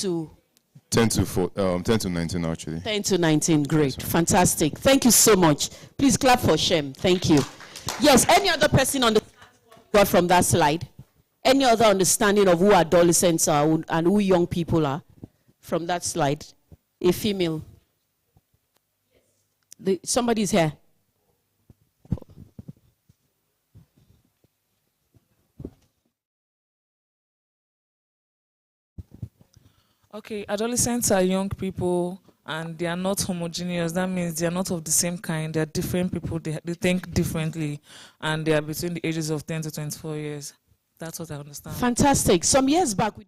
to 10 to 19 actually. 10 to 19, great, fantastic. Thank you so much. Please clap for Shem. Thank you. Yes, any other person on the got from that slide? Any other understanding of who adolescents are and who young people are from that slide? A female. Somebody's here. Okay, adolescents are young people and they are not homogeneous. That means they are not of the same kind. They are different people. They think differently, and they are between the ages of 10 to 24 years. That's what I understand. Fantastic. Some years back, we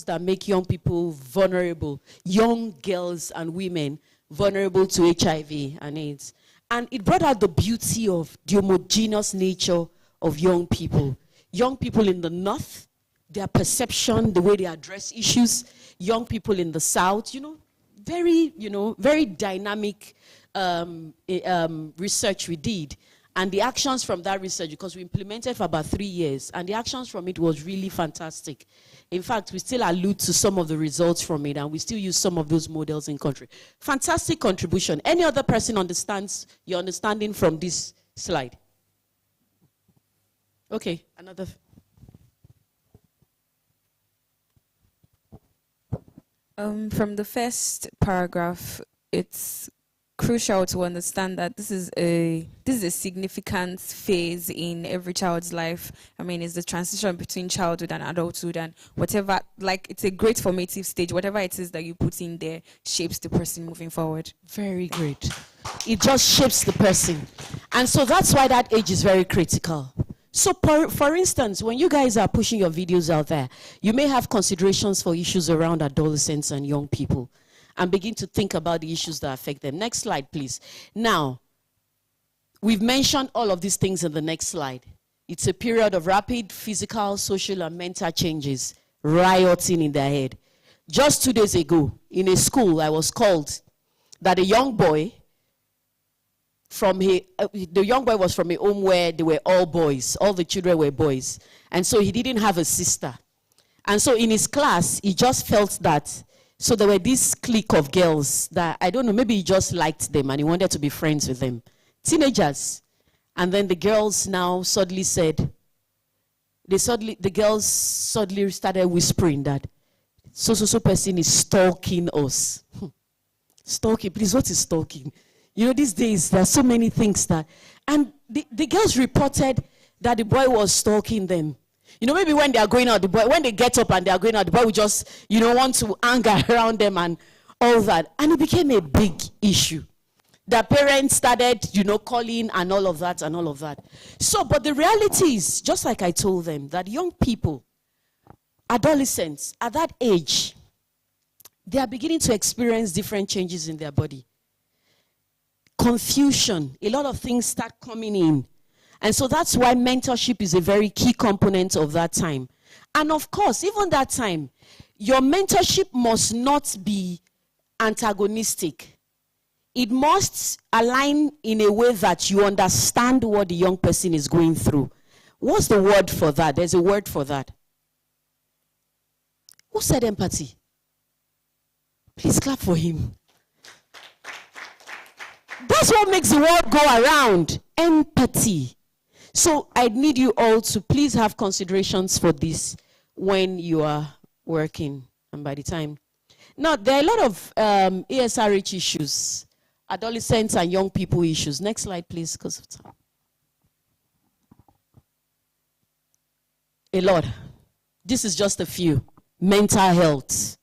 that make young people vulnerable, young girls and women vulnerable to HIV and AIDS. And it brought out the beauty of the homogeneous nature of young people. Young people in the north, their perception, the way they address issues, young people in the south, very dynamic research we did. And the actions from that research, because we implemented for about 3 years, and the actions from it was really fantastic. In fact, we still allude to some of the results from it, and we still use some of those models in country. Fantastic contribution. Any other person understands your understanding from this slide? Okay, another. From the first paragraph, it's crucial to understand that this is a significant phase in every child's life. I mean, it's the transition between childhood and adulthood, and whatever, like, it's a great formative stage. Whatever it is that you put in there shapes the person moving forward. Very great. It just shapes the person. And so that's why that age is very critical. So for instance, when you guys are pushing your videos out there, you may have considerations for issues around adolescents and young people, and begin to think about the issues that affect them. Next slide, please. Now, we've mentioned all of these things in the next slide. It's a period of rapid physical, social, and mental changes rioting in their head. Just 2 days ago, in a school, I was called that a young boy was from a home where they were all boys. All the children were boys. And so he didn't have a sister. And so in his class, he just felt that, so there were this clique of girls that, I don't know, maybe he just liked them and he wanted to be friends with them. Teenagers. And then the girls now suddenly said, the girls suddenly started whispering that so person is stalking us. Stalking, please, what is stalking? You know, these days, there are so many things that, and the girls reported that the boy was stalking them. You know, maybe when they are going out, when they get up and they are going out, the boy will just, want to hang around them and all that. And it became a big issue. The parents started, calling and all of that and all of that. So, but the reality is, just like I told them, that young people, adolescents, at that age, they are beginning to experience different changes in their body. Confusion, a lot of things start coming in. And so that's why mentorship is a very key component of that time. And of course, even that time, your mentorship must not be antagonistic. It must align in a way that you understand what the young person is going through. What's the word for that? There's a word for that. Who said empathy? Please clap for him. That's what makes the world go around. Empathy. So I need you all to please have considerations for this when you are working and by the time. Now, there are a lot of ASRH issues, adolescents and young people issues. Next slide, please, because of time. A lot. This is just a few. Mental health.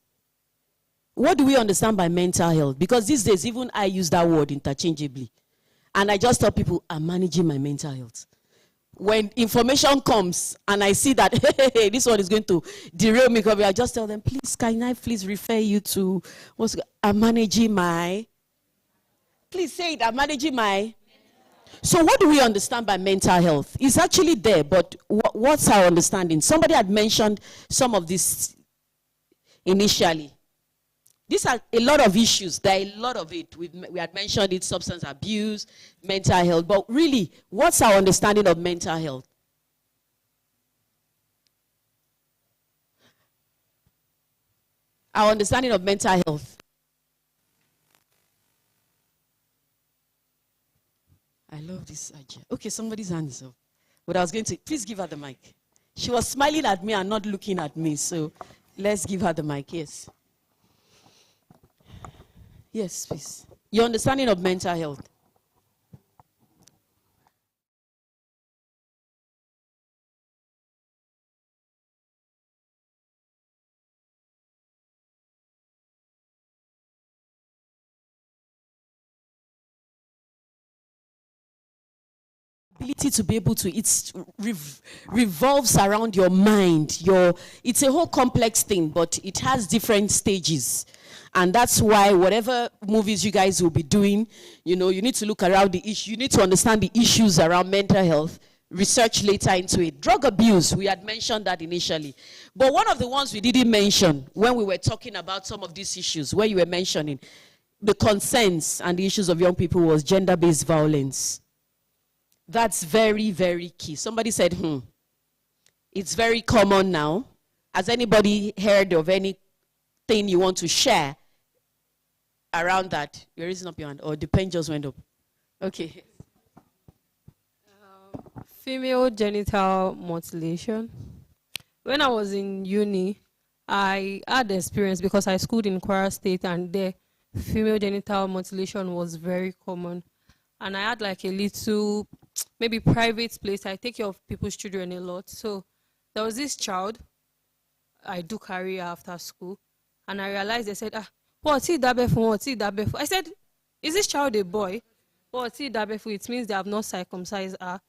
What do we understand by mental health? Because these days, even I use that word interchangeably. And I just tell people, I'm managing my mental health. When information comes and I see that, hey, this one is going to derail me, I just tell them, please, can I please refer you to, I'm managing my, please say it, I'm managing my. So what do we understand by mental health? It's actually there, but what's our understanding? Somebody had mentioned some of this initially. These are a lot of issues. There are a lot of it. We had mentioned it, substance abuse, mental health. But really, what's our understanding of mental health? Our understanding of mental health. I love this idea. Okay, somebody's hand is up. But I was going to, please give her the mic. She was smiling at me and not looking at me, so let's give her the mic, yes. Yes, please. Your understanding of mental health. Ability to be able to, revolves around your mind. It's a whole complex thing, but it has different stages. And that's why whatever movies you guys will be doing, you need to look around the issue. You need to understand the issues around mental health, research later into it. Drug abuse, we had mentioned that initially. But one of the ones we didn't mention when we were talking about some of these issues, where you were mentioning the concerns and the issues of young people, was gender-based violence. That's very, very key. Somebody said, it's very common now. Has anybody heard of anything you want to share around that? You're raising up your hand, or the pen just went up. Okay. Female genital mutilation. When I was in uni, I had the experience because I schooled in Kwara State, and there, female genital mutilation was very common. And I had like a little, maybe private place. I take care of people's children a lot. So there was this child I do carry after school. And I realized, they said, what's it that for? What's it that for? I said, is this child a boy? What's it that for? It means they have not circumcised her.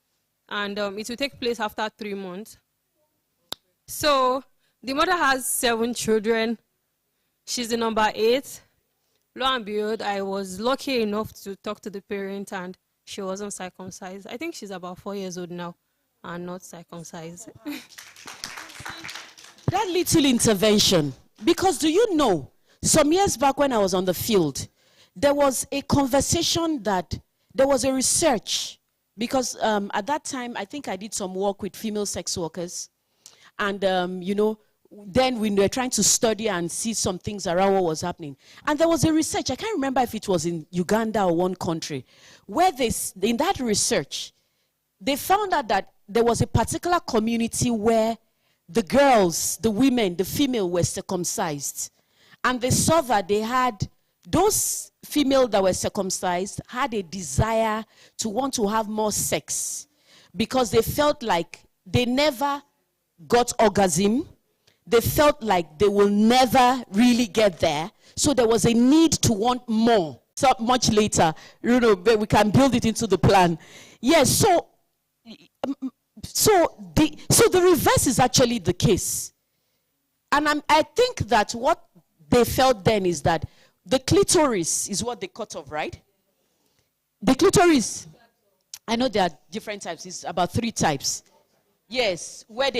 And it will take place after 3 months. So the mother has 7 children. She's the number 8. Lo and behold, I was lucky enough to talk to the parent, and she wasn't circumcised. I think she's about 4 years old now and not circumcised. That little intervention, because do you know, some years back when I was on the field, there was a conversation there was a research, because at that time, I think I did some work with female sex workers. And, then we were trying to study and see some things around what was happening. And there was a research, I can't remember if it was in Uganda or one country, where in that research, they found out that there was a particular community where the girls, the women, the female were circumcised. And they saw that they had, those female that were circumcised had a desire to want to have more sex, because they felt like they never got orgasm. They felt like they will never really get there. So there was a need to want more. So much later, we can build it into the plan. Yes, so the reverse is actually the case. And I think that what they felt then is that the clitoris is what they cut off, right? The clitoris, I know there are different types. It's about 3 types. Yes, where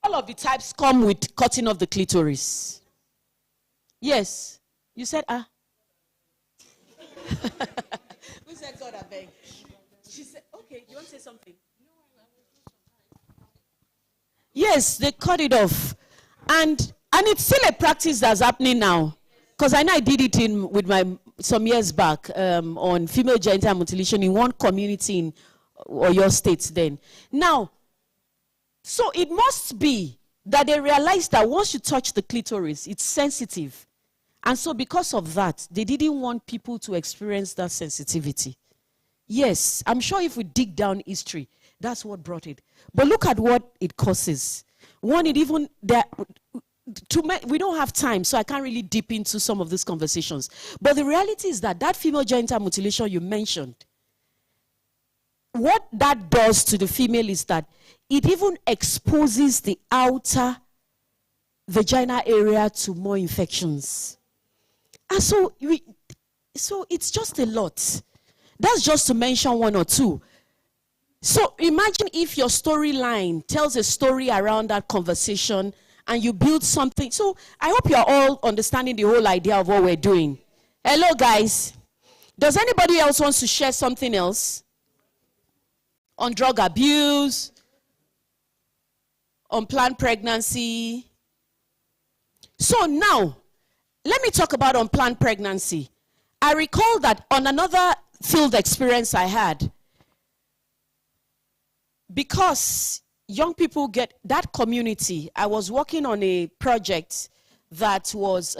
all of the types come with cutting off the clitoris. Yes. You said, Who said God, I beg? She said, okay, you want to say something? Yes, they cut it off. And it's still a practice that's happening now. Because I know I did it some years back on female genital mutilation in one community in Oyo State then. Now, so it must be that they realized that once you touch the clitoris, it's sensitive. And so because of that, they didn't want people to experience that sensitivity. Yes, I'm sure if we dig down history, that's what brought it. But look at what it causes. One, we don't have time, so I can't really dip into some of these conversations. But the reality is that female genital mutilation you mentioned, what that does to the female is that it even exposes the outer vaginal area to more infections. And so it's just a lot. That's just to mention 1 or 2. So imagine if your storyline tells a story around that conversation and you build something. So I hope you're all understanding the whole idea of what we're doing. Hello, guys. Does anybody else want to share something else? On drug abuse, unplanned pregnancy. So now, let me talk about unplanned pregnancy. I recall that on another field experience I had, because young people get that community, I was working on a project that was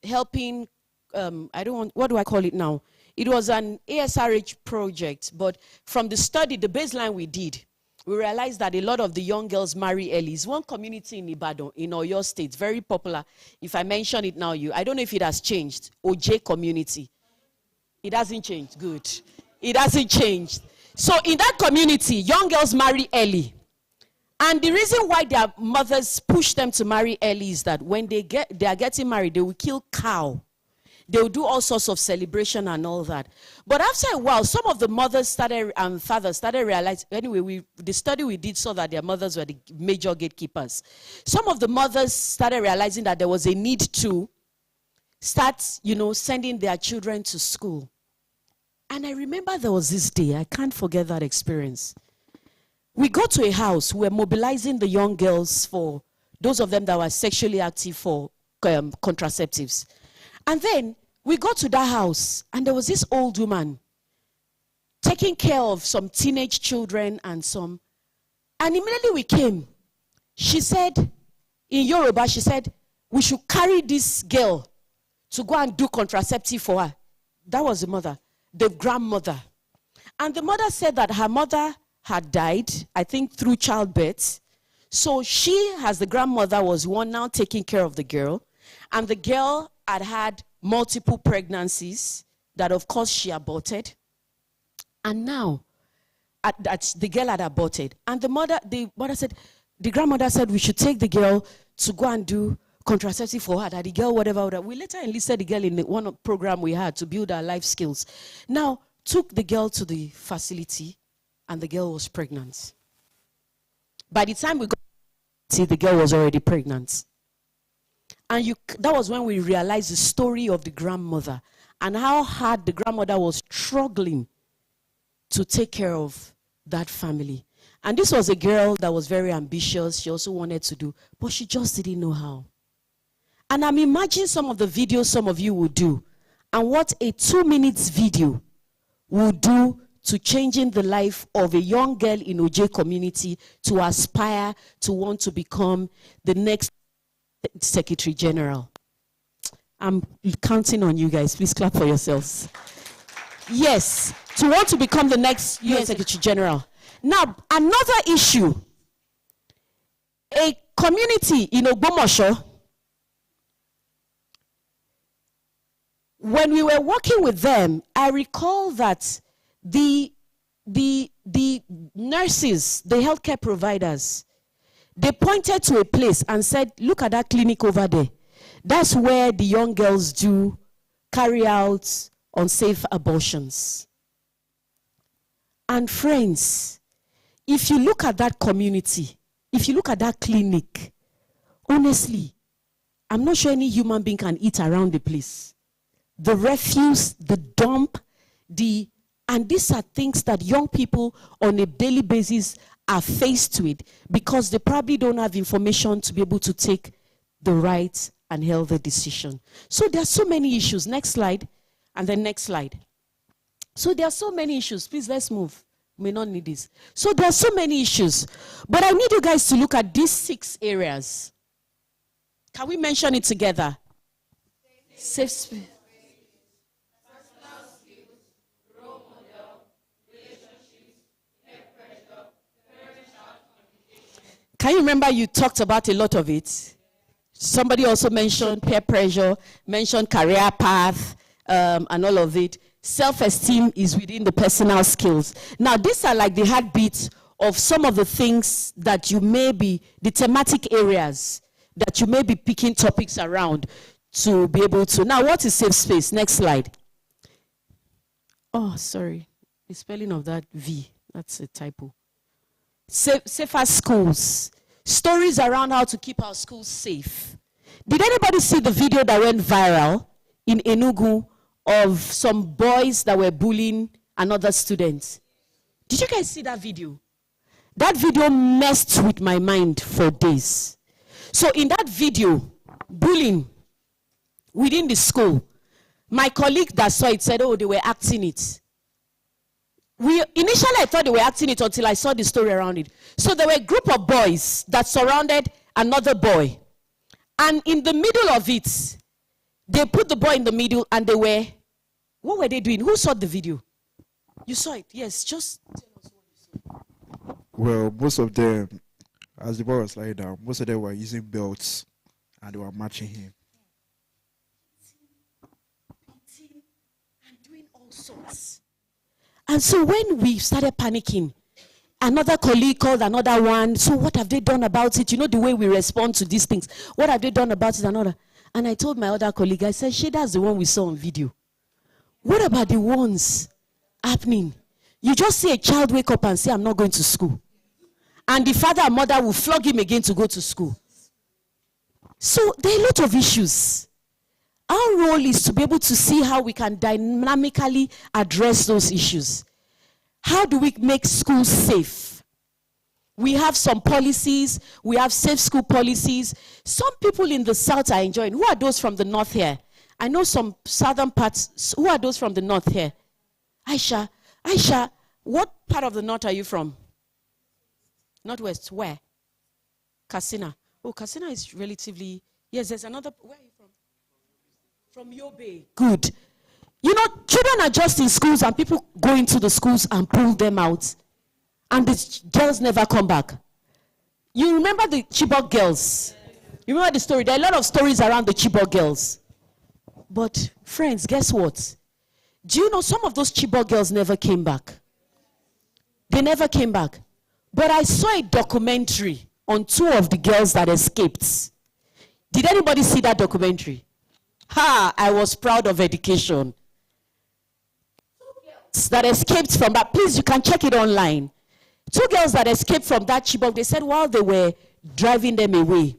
helping, what do I call it now? It was an ASRH project, but from the study, the baseline we did, we realized that a lot of the young girls marry early. It's one community in Ibadan, in Oyo State, very popular. If I mention it now, I don't know if it has changed. OJ community. It hasn't changed. Good. It hasn't changed. So in that community, young girls marry early. And the reason why their mothers push them to marry early is that when they are getting married, they will kill cow. They will do all sorts of celebration and all that. But after a while, some of the mothers and fathers started realizing, anyway, the study we did saw that their mothers were the major gatekeepers. Some of the mothers started realizing that there was a need to start, sending their children to school. And I remember there was this day, I can't forget that experience. We got to a house, we were mobilizing the young girls for those of them that were sexually active for contraceptives. And then we got to that house, and there was this old woman taking care of some teenage children and immediately we came. She said, in Yoruba, she said, we should carry this girl to go and do contraceptive for her. That was the mother, the grandmother. And the mother said that her mother had died, I think through childbirth. So she, as the grandmother, was one now taking care of the girl. And the girl had multiple pregnancies that, of course, she aborted. And now, the girl had aborted. And the grandmother said, we should take the girl to go and do contraceptive for her. That the girl, whatever. We later enlisted the girl in one program we had to build her life skills. Now, took the girl to the facility, and the girl was pregnant. By the time we got to the girl was already pregnant. And that was when we realized the story of the grandmother and how hard the grandmother was struggling to take care of that family. And this was a girl that was very ambitious. She also wanted to do, but she just didn't know how. And I'm imagining some of the videos some of you will do and what a 2-minute video will do to changing the life of a young girl in OJ community to aspire to want to become the next Secretary General. I'm counting on you guys. Please clap for yourselves. Yes, to want to become the next US Secretary General. Now, another issue. A community in Ogbomoso, when we were working with them, I recall that the nurses, the healthcare providers, they pointed to a place and said, look at that clinic over there. That's where the young girls do carry out unsafe abortions. And friends, if you look at that community, if you look at that clinic, honestly, I'm not sure any human being can eat around the place. The refuse, the dump, and these are things that young people on a daily basis are faced with because they probably don't have information to be able to take the right and healthy decision. So there are so many issues. Next slide, and then next slide. So there are so many issues. Please, let's move. We may not need this. So there are so many issues. But I need you guys to look at these 6 areas. Can we mention it together? Safe space. Can you remember you talked about a lot of it? Somebody also mentioned peer pressure, mentioned career path, and all of it. Self-esteem is within the personal skills. Now, these are like the heartbeats of some of the things that you may be, the thematic areas that you may be picking topics around to be able to. Now, what is safe space? Next slide. Oh, sorry. The spelling of that V, that's a typo. Safer schools. Stories around how to keep our schools safe. Did anybody see the video that went viral in Enugu of some boys that were bullying another student? Did you guys see that video? That video messed with my mind for days. So in that video, bullying within the school. My colleague that saw it said, oh, they were acting it. Initially, I thought they were acting it until I saw the story around it. So there were a group of boys that surrounded another boy. And in the middle of it, they put the boy in the middle and they were, what were they doing? Who saw the video? You saw it? Yes, just tell us what you saw. Well, most of them, as the boy was lying down, most of them were using belts and they were matching him. And doing all sorts. And so when we started panicking, another colleague called another one. So what have they done about it? You know the way we respond to these things. What have they done about it? Another. And I told my other colleague, I said, that's the one we saw on video. What about the ones happening? You just see a child wake up and say, I'm not going to school. And the father and mother will flog him again to go to school. So there are a lot of issues. Our role is to be able to see how we can dynamically address those issues. How do we make schools safe? We have some policies. We have safe school policies. Some people in the south are enjoying. Who are those from the north here? I know some southern parts. Who are those from the north here? Aisha, what part of the north are you from? Northwest, where? Katsina. Oh, Katsina is relatively, yes, there's another, where are you from? From Yobe. Good. You know, children are just in schools and people go into the schools and pull them out. And the girls never come back. You remember the Chibok girls? You remember the story? There are a lot of stories around the Chibok girls. But friends, guess what? Do you know some of those Chibok girls never came back? They never came back. But I saw a documentary on 2 of the girls that escaped. Did anybody see that documentary? I was proud of education. 2 girls that escaped from that. Please, you can check it online. 2 girls that escaped from that Chibok, they said while they were driving them away,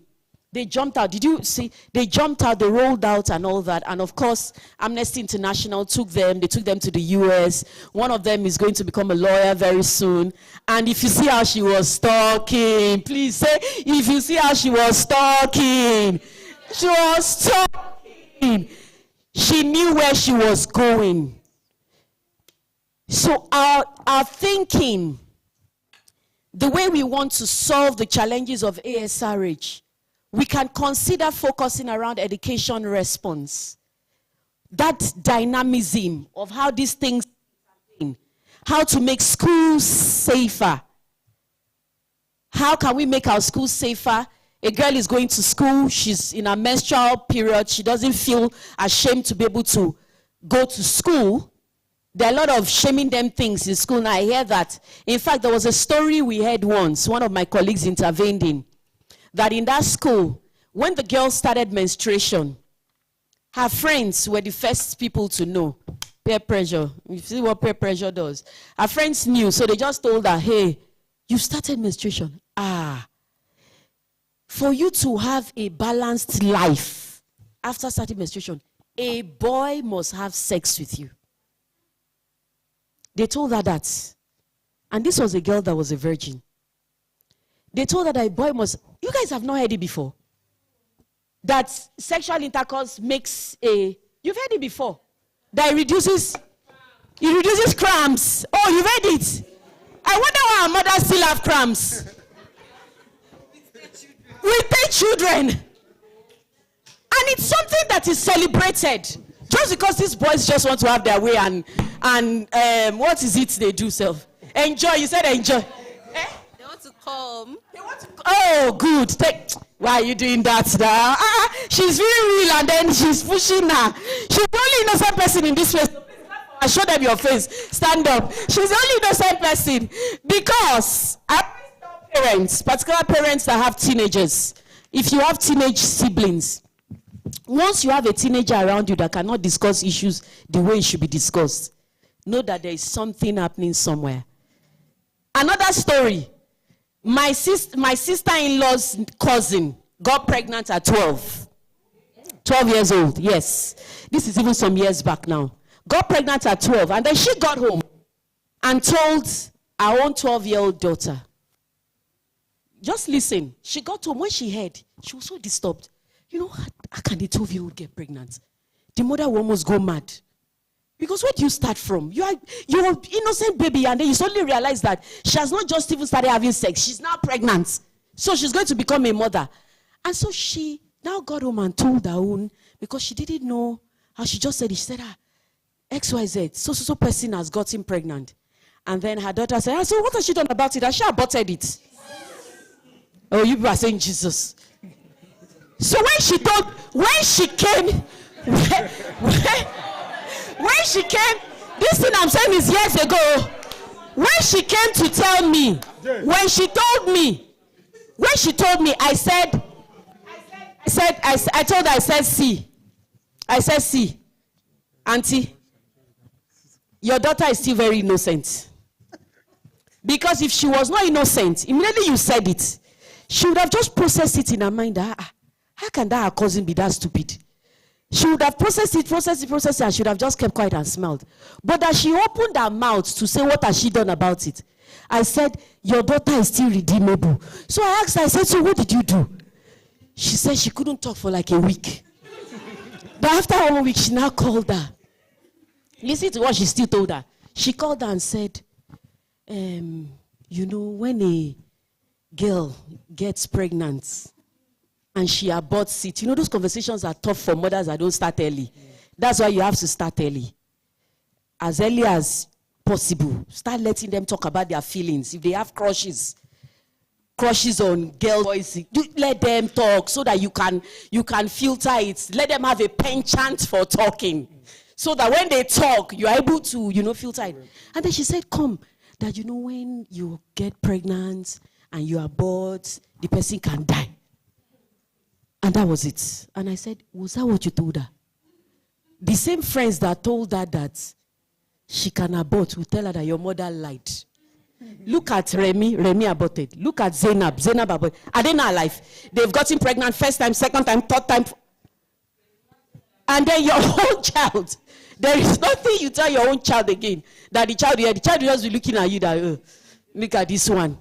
they jumped out. Did you see? They jumped out, they rolled out and all that. And of course, Amnesty International took them. They took them to the US. One of them is going to become a lawyer very soon. And if you see how she was talking, please say, if you see how she was talking, she was talking. She knew where she was going. So our thinking, the way we want to solve the challenges of ASRH, we can consider focusing around education response. That dynamism of how these things happen, how to make schools safer. How can we make our schools safer? A girl is going to school, she's in a menstrual period, she doesn't feel ashamed to be able to go to school. There are a lot of shaming them things in school, and I hear that. In fact, there was a story we heard once, one of my colleagues intervened in, that in that school, when the girl started menstruation, her friends were the first people to know. Peer pressure. You see what peer pressure does. Her friends knew, so they just told her, hey, you started menstruation. For you to have a balanced life after starting menstruation, a boy must have sex with you. They told her that. And this was a girl that was a virgin. They told her that a boy must, you guys have not heard it before. That sexual intercourse makes you've heard it before. That it reduces cramps. Oh, you've heard it. I wonder why our mothers still have cramps. We take children. And it's something that is celebrated. Just because these boys just want to have their way and what is it they do, self? Enjoy. You said enjoy. They want to come. Oh, good. Why are you doing that now? She's really real and then she's pushing her. She's the only innocent person in this place. I show them your face. Stand up. She's the only innocent person. Because parents, particular parents that have teenagers, if you have teenage siblings, once you have a teenager around you that cannot discuss issues the way it should be discussed, know that there is something happening somewhere. Another story. My sister-in-law's cousin got pregnant at 12. 12 years old, yes. This is even some years back now. Got pregnant at 12. And then she got home and told our own 12-year-old daughter, just listen. She got home. When she heard, she was so disturbed. you know, how can a 12-year-old get pregnant? The mother will almost go mad. Because where do you start from? You're an innocent baby, and then you suddenly realize that she has not just even started having sex. She's now pregnant. So she's going to become a mother. And so she now got home and told her own, because she didn't know how she just said it. She said, XYZ, so person has gotten pregnant. And then her daughter said, so what has she done about it? Has she aborted it? Oh, you people are saying Jesus. So when she came, this thing I'm saying is years ago. When she came to tell me, when she told me, I told her, I said, see, auntie, your daughter is still very innocent. Because if she was not innocent, immediately you said it, she would have just processed it in her mind that, how can that her cousin be that stupid? She would have processed it, and she would have just kept quiet and smiled. But as she opened her mouth to say, what has she done about it? I said, your daughter is still redeemable. So I asked her, I said, so what did you do? She said she couldn't talk for like a week. But after 1 week, she now called her. Listen to what she still told her. She called her and said, you know, when a girl gets pregnant and she aborts it, you know, those conversations are tough for mothers that don't start early. That's why you have to start early. As early as possible. Start letting them talk about their feelings. If they have crushes on girl boys, let them talk so that you can filter it. Let them have a penchant for talking. So that when they talk, you're able to, you know, filter it. And then she said, come, that, you know, when you get pregnant and you abort, the person can die. And that was it. And I said, was that what you told her? The same friends that told her that she can abort will tell her that your mother lied. Look at Remy aborted. Look at Zainab aborted. Are they not alive? They've gotten pregnant first time, second time, third time. And then your own child. There is nothing you tell your own child again. That the child will just be looking at you that, look at this one.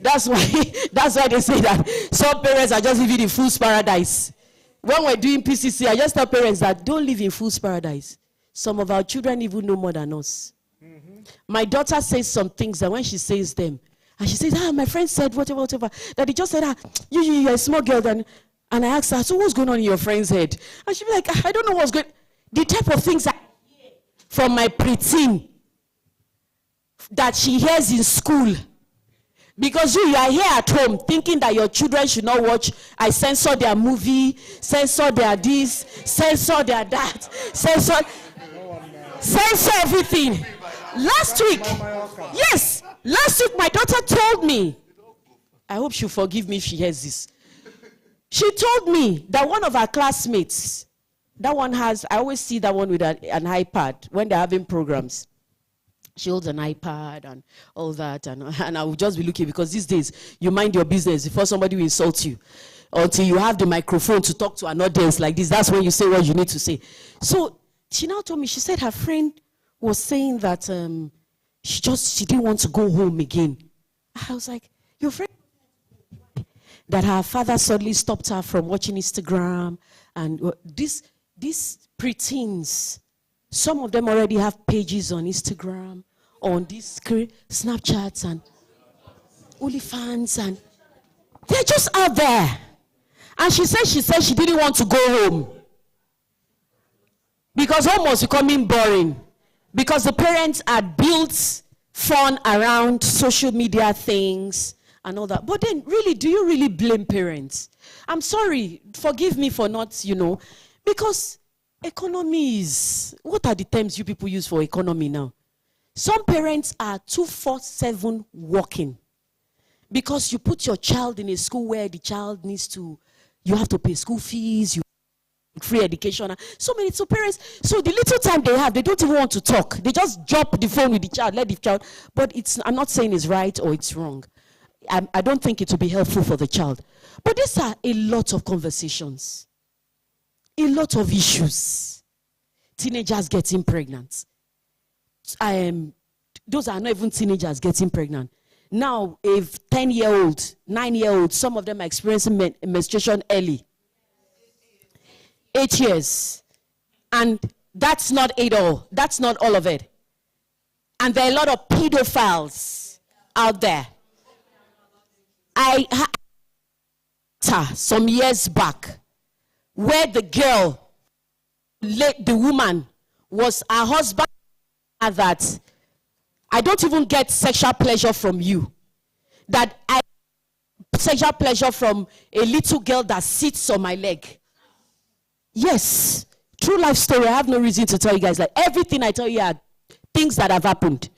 That's why they say that some parents are just living in fool's paradise. When we're doing PCC, I just tell parents that don't live in fool's paradise. Some of our children even know more than us. Mm-hmm. My daughter says some things that when she says them, and she says, my friend said whatever, that he just said, you're a small girl. And I asked her, so what's going on in your friend's head? And she'd be like, I don't know what's going on. The type of things I hear from my preteen that she hears in school. Because you are here at home thinking that your children should not watch. I censor their movie, censor their this, censor their that, censor everything. Last week my daughter told me, I hope she'll forgive me if she hears this. She told me that one of her classmates, that one has, I always see that one with an iPad when they're having programs. She holds an iPad and all that, and I will just be looking, because these days you mind your business before somebody will insult you. Until you have the microphone to talk to an audience like this, that's when you say what you need to say. So she now told me, she said her friend was saying that she didn't want to go home again. I was like, your friend? That her father suddenly stopped her from watching Instagram, and these preteens, some of them already have pages on Instagram, on this Snapchats and OnlyFans, and they're just out there. And she said she didn't want to go home because home was becoming boring, because the parents had built fun around social media things and all that. But then, really, do you really blame parents? I'm sorry, forgive me for not, because economy is, what are the terms you people use for economy now? Some parents are 24/7 working because you put your child in a school where the child needs to, you have to pay school fees, you free education. So parents, so the little time they have, they don't even want to talk. They just drop the phone with the child, let the child, but I'm not saying it's right or it's wrong. I don't think it will be helpful for the child. But these are a lot of conversations. A lot of issues. Teenagers getting pregnant. Those are not even teenagers getting pregnant. Now, if 10-year-old, 9-year-old, some of them are experiencing menstruation early. 8 years. And that's not it all. That's not all of it. And there are a lot of pedophiles out there. I had some years back where the girl, the woman, was her husband, that I don't even get sexual pleasure from you. That I sexual pleasure from a little girl that sits on my leg. Yes, true life story. I have no reason to tell you guys. Like, everything I tell you are things that have happened.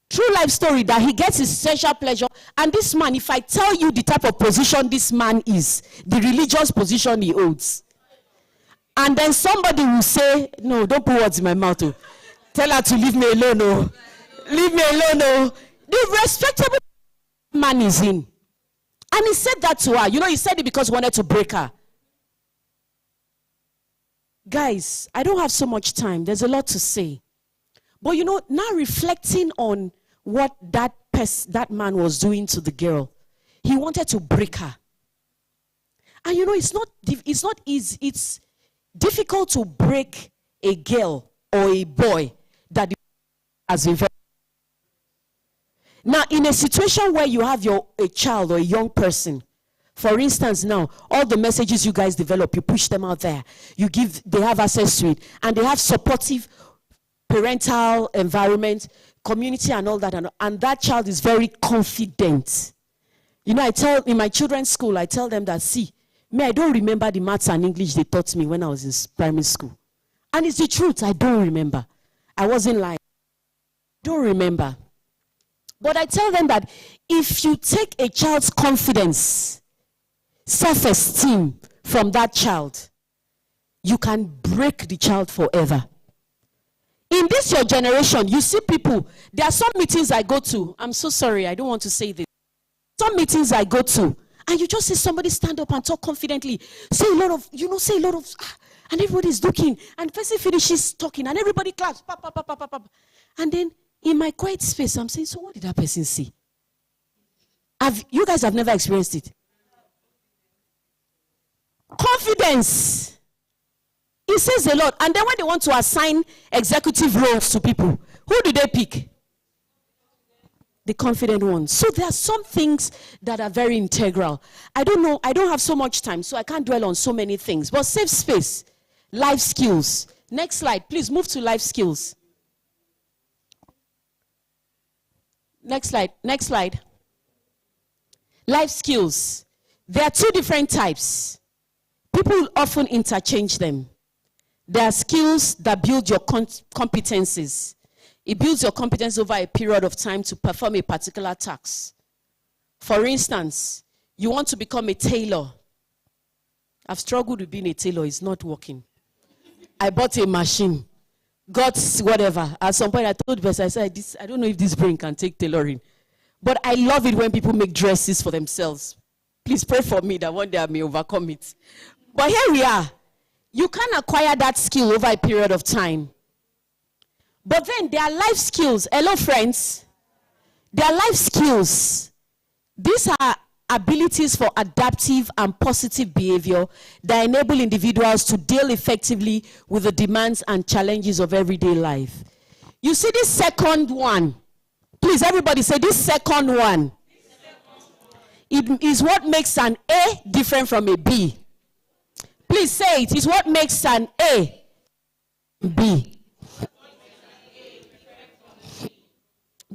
True life story, that he gets his sexual pleasure. And this man, if I tell you the type of position this man is, the religious position he holds, and then somebody will say, no, don't put words in my mouth. Oh. Tell her to leave me alone. Oh. Leave me alone. Oh. The respectable man is in. And he said that to her. You know, he said it because he wanted to break her. Guys, I don't have so much time. There's a lot to say. But you know, now reflecting on what that man was doing to the girl, he wanted to break her. And you know, it's not easy. It's difficult to break a girl or a boy that has been very. Now, in a situation where you have a child or a young person, for instance, now, all the messages you guys develop, you push them out there. They have access to it. And they have supportive parental environment, community and all that. And that child is very confident. You know, in my children's school, I tell them that, see, I don't remember the maths and English they taught me when I was in primary school. And it's the truth, I don't remember. I wasn't lying. I don't remember. But I tell them that if you take a child's confidence, self-esteem from that child, you can break the child forever. In this your generation, you see people, there are some meetings I go to. I'm so sorry, I don't want to say this. Some meetings I go to, and you just see somebody stand up and talk confidently, say a lot of, and everybody's looking, and the person finishes talking, and everybody claps, pop, pop, pop, pop, pop, pop. And then in my quiet space, I'm saying, so what did that person say? You guys have never experienced it. Confidence. It says a lot. And then when they want to assign executive roles to people, who do they pick? The confident ones. So there are some things that are very integral. I don't know. I don't have so much time, so I can't dwell on so many things. But safe space, life skills. Next slide. Please move to life skills. Next slide. Next slide. Life skills. There are two different types. People often interchange them. There are skills that build your competencies. It builds your competence over a period of time to perform a particular task. For instance, you want to become a tailor. I've struggled with being a tailor. It's not working. I bought a machine. Got whatever. At some point, I told Bess, I said, I don't know if this brain can take tailoring. But I love it when people make dresses for themselves. Please pray for me that one day I may overcome it. But here we are. You can acquire that skill over a period of time. But then there are life skills. Hello, friends. There are life skills. These are abilities for adaptive and positive behavior that enable individuals to deal effectively with the demands and challenges of everyday life. You see this second one. Please, everybody say this second one. It is what makes an A different from a B. Please say it. It's what makes an A B.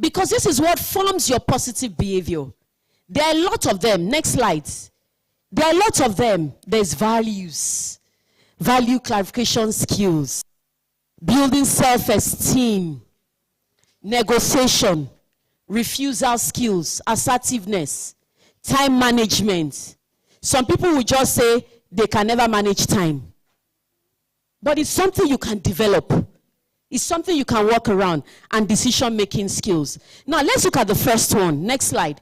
Because this is what forms your positive behavior. There are a lot of them. Next slide. There are a lot of them. There's values, value clarification skills, building self-esteem, negotiation, refusal skills, assertiveness, time management. Some people will just say they can never manage time. But it's something you can develop. It's something you can work around, and decision-making skills. Now, let's look at the first one. Next slide.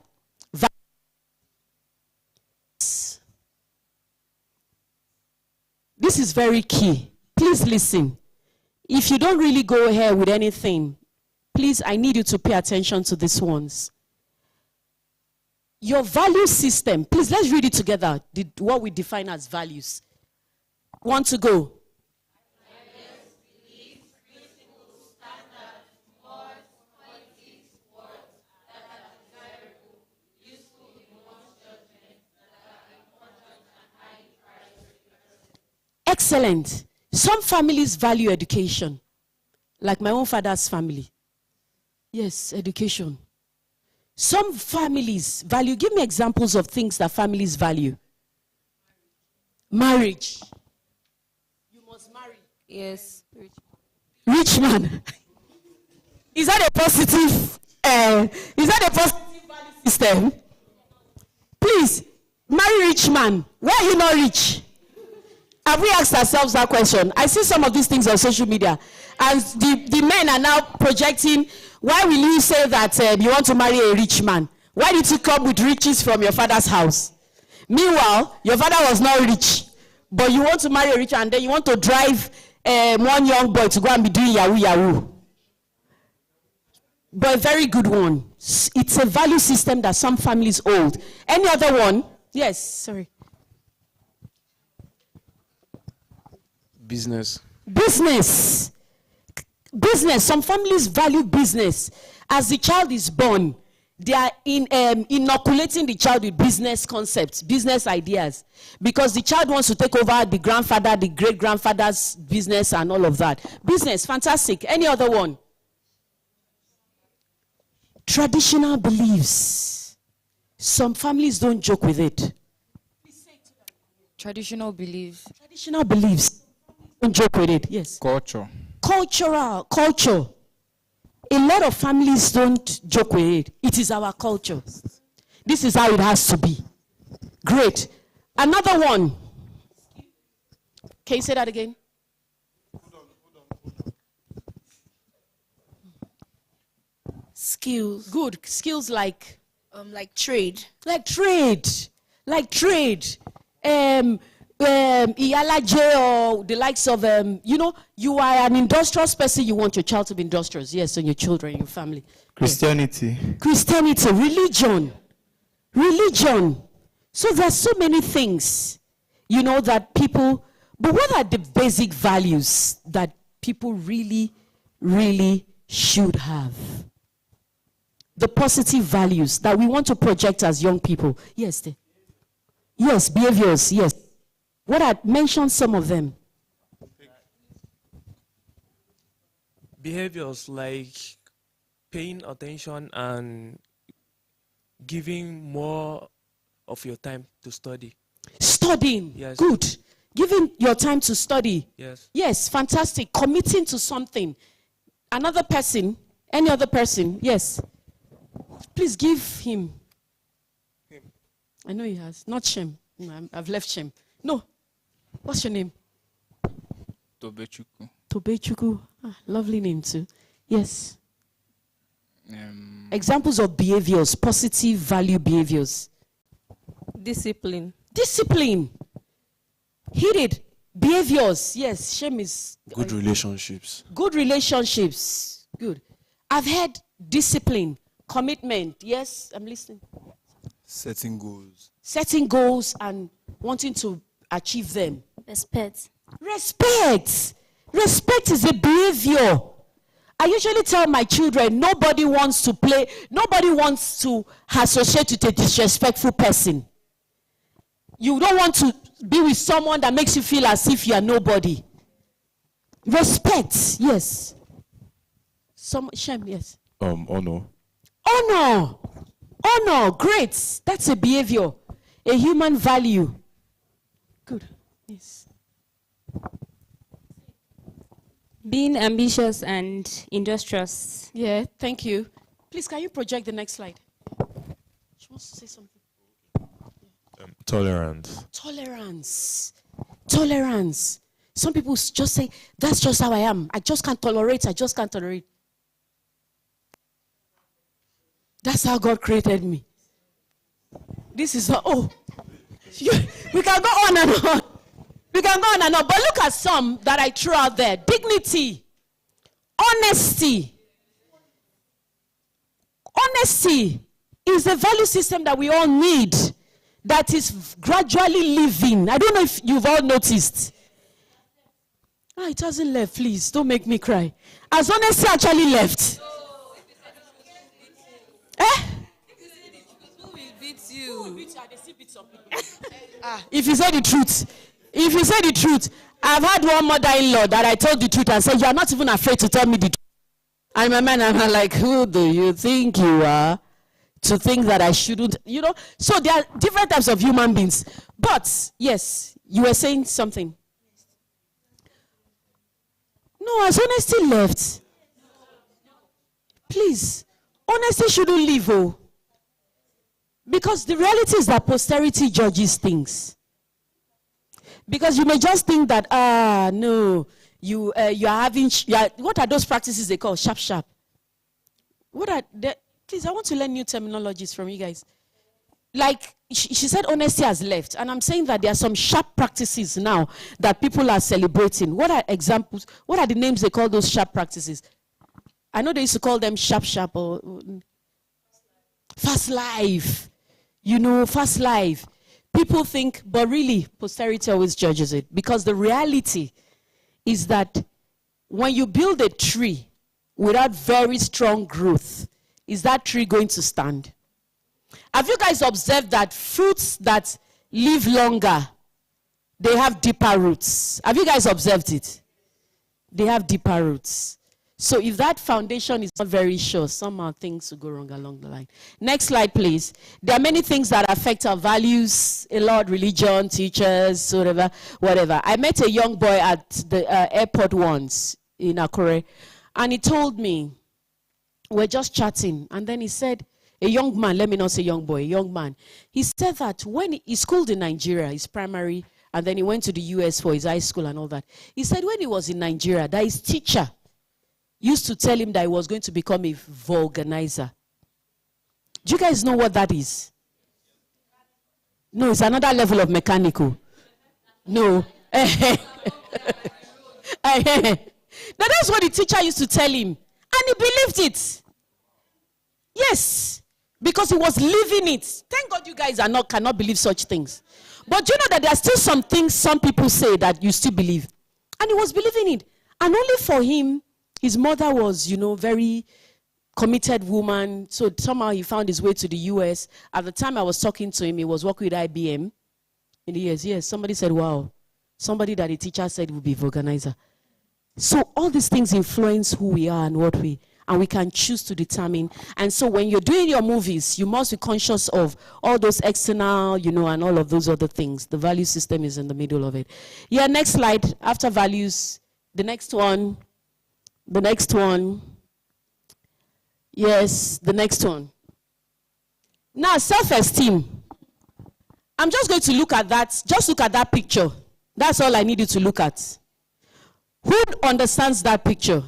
This is very key. Please listen. If you don't really go ahead with anything, please, I need you to pay attention to these ones. Your value system. Please, let's read it together. What we define as values. want to go? Excellent. Some families value education, like my own father's family. Yes, education. Some families value, give me examples of things that families value. Marriage. You must marry. Yes. Rich man. Is that a positive value system? Please, marry rich man. Why are you not rich? Have we asked ourselves that question? I see some of these things on social media, and the men are now projecting, why will you say that you want to marry a rich man? Why did you come with riches from your father's house? Meanwhile, your father was not rich, but you want to marry a rich man, and then you want to drive one young boy to go and be doing yahoo yahoo. But a very good one. It's a value system that some families hold. Any other one? Yes, sorry. Business. Business. Some families value business. As the child is born, they are inoculating the child with business concepts, business ideas, because the child wants to take over the grandfather, the great-grandfather's business and all of that. Business, fantastic. Any other one? Traditional beliefs. Some families don't joke with it. Traditional beliefs. Traditional beliefs. Don't joke with it. Yes. Culture. Culture. A lot of families don't joke with it. It is our culture. This is how it has to be. Great. Another one. Can you say that again? Skills. Good. Skills like Trade. Trade. Iyalaje or the likes of, you are an industrious person, you want your child to be industrious. Yes, and your children, your family. Christianity. Yes. Christianity, religion. So there's so many things, that people, but what are the basic values that people really, really should have? The positive values that we want to project as young people. Yes, behaviors, yes. What I mentioned some of them. Behaviors like paying attention and giving more of your time to study. Studying. Yes. Good. Giving your time to study. Yes. Yes, fantastic. Committing to something. Another person, any other person, yes. Please give him. I know he has. Not Shem. No, I've left Shem. No. What's your name? Tobechuku. Lovely name too. Yes. Examples of behaviors, positive value behaviors. Discipline. Hit it. Behaviors. Yes, Shem is. Good relationships. Good. I've heard discipline, commitment. Yes, I'm listening. Setting goals and wanting to achieve them. Respect. Respect is a behavior. I usually tell my children, nobody wants to associate with a disrespectful person. You don't want to be with someone that makes you feel as if you are nobody. Respect, yes. Shame, yes. Honor. Honor, great. That's a behavior, a human value. Good, yes. Being ambitious and industrious. Yeah, thank you. Please, can you project the next slide? She wants to say something. Tolerance. Tolerance. Some people just say, that's just how I am. I just can't tolerate. That's how God created me. This is we can go on and on. But look at some that I threw out there. Dignity. Honesty. Honesty is a value system that we all need, that is gradually living. I don't know if you've all noticed. Ah, it hasn't left. Please, don't make me cry. Has honesty actually left? Eh? Who will beat you? If you say the truth, I've had one mother-in-law that I told the truth and said, you are not even afraid to tell me the truth. And my man, I'm like, who do you think you are to think that I shouldn't, So there are different types of human beings. But, yes, you were saying something. No, has honesty left? Please, honesty shouldn't leave, oh. Because the reality is that posterity judges things. Because you may just think that, no, you are having, what are those practices they call? Sharp. Please, I want to learn new terminologies from you guys. Like, she said honesty has left. And I'm saying that there are some sharp practices now that people are celebrating. What are examples? What are the names they call those sharp practices? I know they used to call them sharp or fast life. Fast life. People think, but really, posterity always judges it. Because the reality is that when you build a tree without very strong growth, is that tree going to stand? Have you guys observed that fruits that live longer, they have deeper roots? Have you guys observed it? They have deeper roots. So if that foundation is not very sure, somehow things will go wrong along the line. Next slide, please. There are many things that affect our values, a lot, religion, teachers, whatever. I met a young boy at the airport once in Akure, and he told me, we're just chatting, and then he said, a young man, let me not say young boy, a young man. He said that when he schooled in Nigeria, his primary, and then he went to the US for his high school and all that. He said when he was in Nigeria, that his teacher used to tell him that he was going to become a vulcanizer. Do you guys know what that is? No, it's another level of mechanical. No. Now that's what the teacher used to tell him. And he believed it. Yes. Because he was living it. Thank God you guys cannot believe such things. But you know that there are still some things some people say that you still believe. And he was believing it. And only for him, his mother was, very committed woman. So somehow he found his way to the US. At the time I was talking to him, he was working with IBM. In the years, yes, somebody said, wow. Somebody that a teacher said would be vulcanizer. So all these things influence who we are and and we can choose to determine. And so when you're doing your movies, you must be conscious of all those external, and all of those other things. The value system is in the middle of it. Yeah, next slide. After values, the next one. Yes, the next one. Now, self-esteem. I'm just going to look at that. Just look at that picture. That's all I need you to look at. Who understands that picture?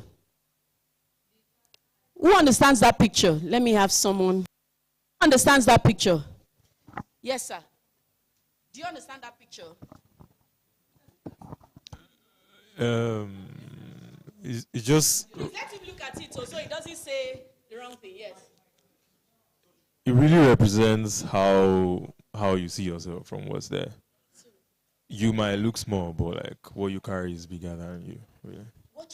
Who understands that picture? Let me have someone. Who understands that picture? Yes, sir. Do you understand that picture? It's just. Let him look at it so he doesn't say the wrong thing. Yes. It really represents how you see yourself from what's there. You might look small, but like what you carry is bigger than you. Really.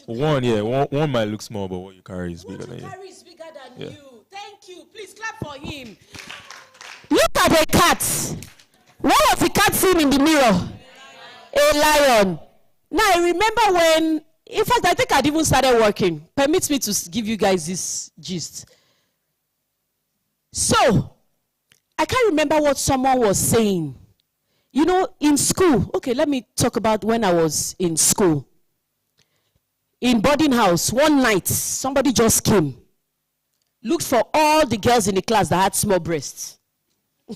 One might look small, but what you carry is bigger than you. What you carry is bigger than you. Thank you. Please clap for him. Look at a cat. What was the cat seeing in the mirror? A lion. Now I remember when, in fact, I think I'd even started working. Permit me to give you guys this gist. So, I can't remember what someone was saying. In school, okay, let me talk about when I was in school. In boarding house, one night, somebody just came. Looked for all the girls in the class that had small breasts.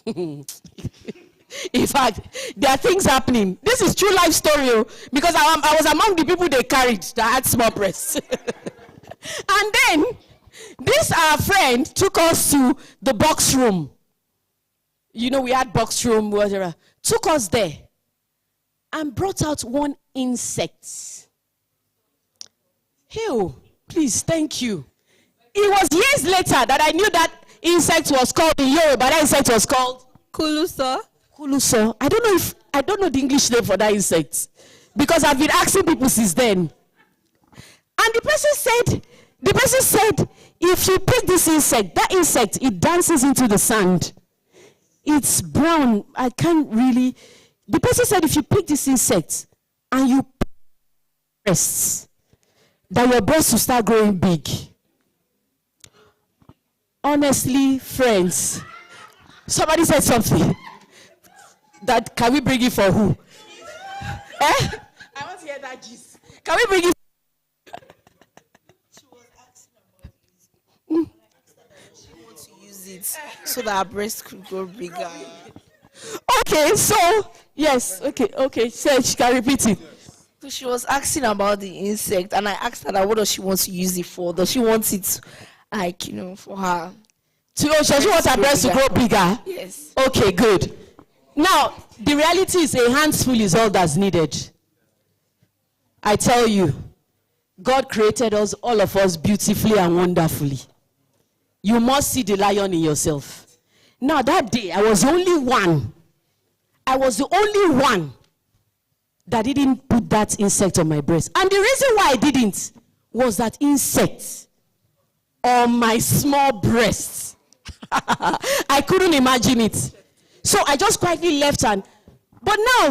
In fact, there are things happening. This is true life story, because I was among the people they carried that had small breasts. And then, this our friend took us to the box room. We had box room, whatever. Took us there and brought out one insect. Ew, please, thank you. It was years later that I knew that insect was called in Yoruba. That insect was called Kuluso. Kuluso. I don't know the English name for that insect. Because I've been asking people since then. And the person said, if you pick this insect, that insect, it dances into the sand. It's brown. I can't really. The person said, if you pick this insect and you breasts, that your breasts will start growing big. Honestly, friends, somebody said something. That can we bring it for who? I want to hear that gist. Can we bring it? She was asking about it. She wants to use it so that her breast could grow bigger. Okay, so yes, okay. So she can repeat it. So she was asking about the insect, and I asked her that what does she want to use it for? Does she want it, like, for her? Does she want her breast to grow bigger? Yes. Okay, good. Now, the reality is a handful is all that's needed. I tell you, God created us, all of us, beautifully and wonderfully. You must see the lion in yourself. Now, that day, I was the only one that didn't put that insect on my breast. And the reason why I didn't was that insect on my small breast. I couldn't imagine it. So I just quietly left but now,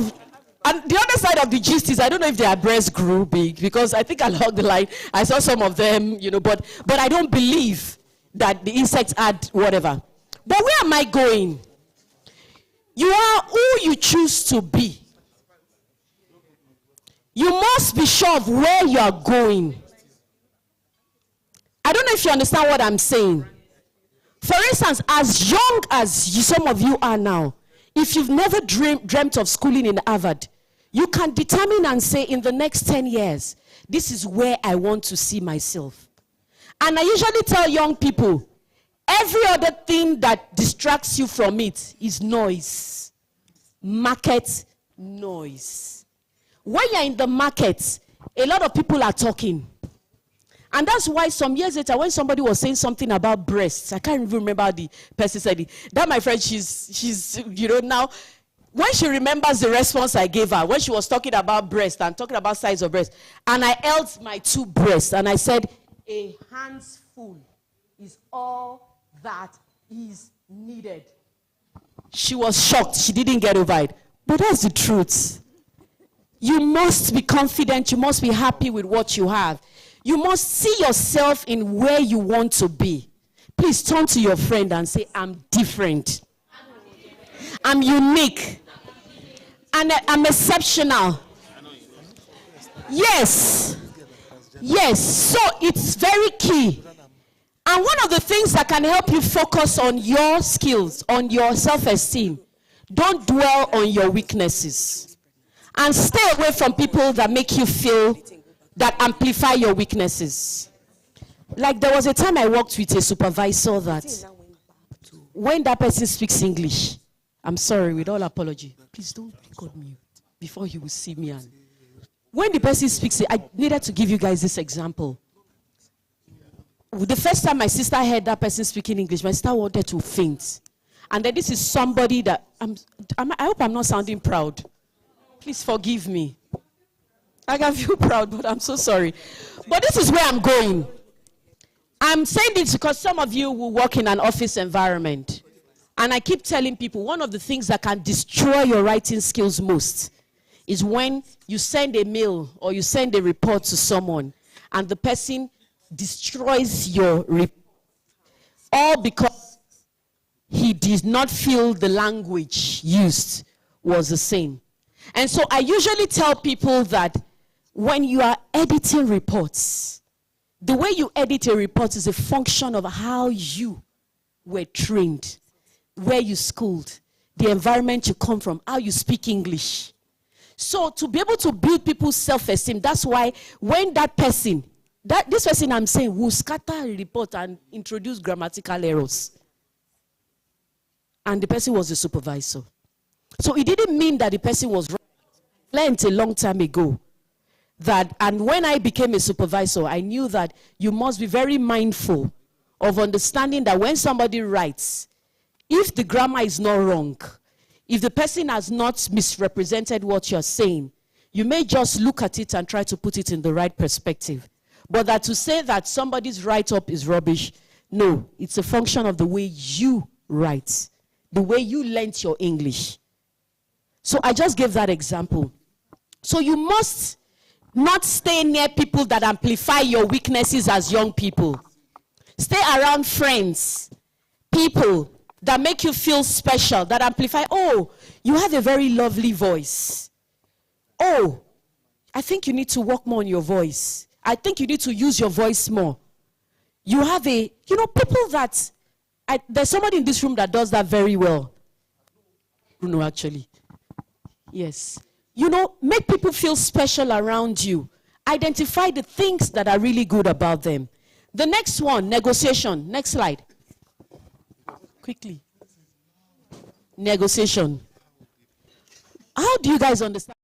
and the other side of the gist is, I don't know if their breasts grew big, because I think along the line, I saw some of them, but I don't believe that the insects had whatever. But where am I going? You are who you choose to be. You must be sure of where you are going. I don't know if you understand what I'm saying. For instance, as young as some of you are now, if you've never dreamt of schooling in Harvard, you can determine and say, in the next 10 years, this is where I want to see myself. And I usually tell young people, every other thing that distracts you from it is noise. Market noise. When you're in the market, a lot of people are talking. And that's why some years later, when somebody was saying something about breasts, I can't even remember how the person said it. That, my friend, she's now, when she remembers the response I gave her, when she was talking about breast and talking about size of breast, and I held my two breasts and I said, a handful is all that is needed. She was shocked. She didn't get over it. But that's the truth. You must be confident. You must be happy with what you have. You must see yourself in where you want to be. Please turn to your friend and say, I'm different. I'm unique. And I'm exceptional. Yes. Yes. So it's very key. And one of the things that can help you focus on your skills, on your self-esteem, don't dwell on your weaknesses. And stay away from people that make you feel, that amplify your weaknesses. Like there was a time I worked with a supervisor that when that person speaks English, I'm sorry, with all apology, please don't record me before you will see me. And when the person speaks, I needed to give you guys this example. The first time my sister heard that person speaking English, my sister wanted to faint. And then this is somebody that, I hope I'm not sounding proud. Please forgive me. I can feel proud, but I'm so sorry. But this is where I'm going. I'm saying this because some of you will work in an office environment. And I keep telling people, one of the things that can destroy your writing skills most is when you send a mail or you send a report to someone and the person destroys your report. All because he did not feel the language used was the same. And so I usually tell people that when you are editing reports, the way you edit a report is a function of how you were trained, where you schooled, the environment you come from, how you speak English. So to be able to build people's self-esteem, that's why when this person I'm saying will scatter a report and introduce grammatical errors. And the person was the supervisor. So it didn't mean that the person was wrong. I learned a long time ago that, and when I became a supervisor, I knew that you must be very mindful of understanding that when somebody writes, if the grammar is not wrong, if the person has not misrepresented what you're saying, You may just look at it and try to put it in the right perspective. But that to say that somebody's write-up is rubbish, no, it's a function of the way you write, the way you learnt your English. So I just gave that example. So you must not stay near people that amplify your weaknesses as young people. Stay around friends, people that make you feel special, that amplify, oh, you have a very lovely voice. Oh, I think you need to work more on your voice. I think you need to use your voice more. You have people that, there's somebody in this room that does that very well. Bruno, actually. Yes. Make people feel special around you. Identify the things that are really good about them. The next one, negotiation. Next slide. Quickly. Negotiation. How do you guys understand?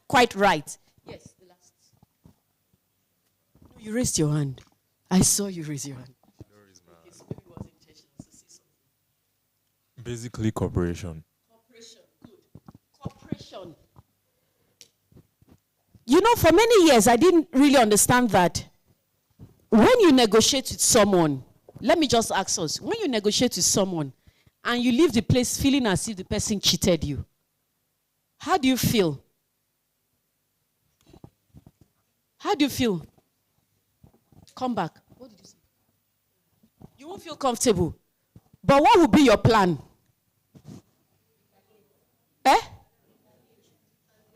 Quite right. Yes, the last. No, you raised your hand. I saw you raise your hand. Basically, cooperation. Cooperation, good. Cooperation. For many years, I didn't really understand that when you negotiate with someone, let me just ask us, when you negotiate with someone and you leave the place feeling as if the person cheated you, how do you feel? How do you feel? Come back. What did you say? You won't feel comfortable. But what would be your plan?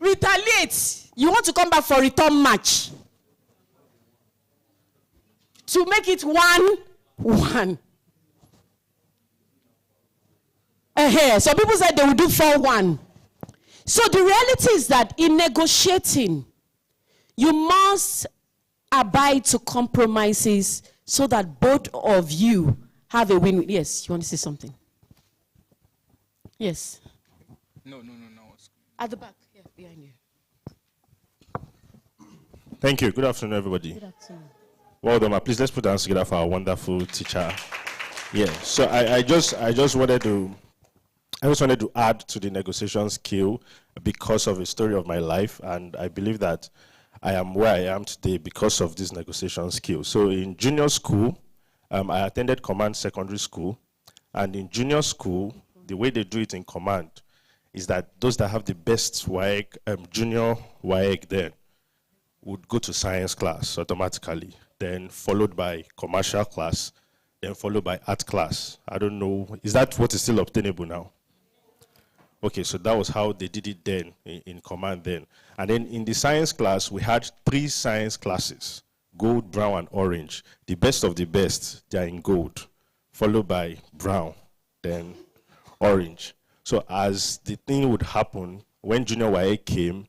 Retaliate. You want to come back for return match. To make it 1-1. Some people said they will do 4-1. So the reality is that in negotiating, you must abide to compromises so that both of you have a win-win. Yes, you want to say something? Yes. No. At the back, yeah, behind you. Thank you. Good afternoon, everybody. Good afternoon. Well done. Please let's put our hands together for our wonderful teacher. Yeah. So I just wanted to add to the negotiation skill because of a story of my life, and I believe that I am where I am today because of this negotiation skill. So in junior school, I attended Command Secondary School, and in junior school, the way they do it in Command is that those that have the best WAEC, junior WAEC then, would go to science class automatically, then followed by commercial class, then followed by art class. I don't know, is that what is still obtainable now? Okay, so that was how they did it then, in Command then. And then in the science class, we had 3 science classes, gold, brown, and orange. The best of the best, they are in gold, followed by brown, then orange. So as the thing would happen, when junior YA came,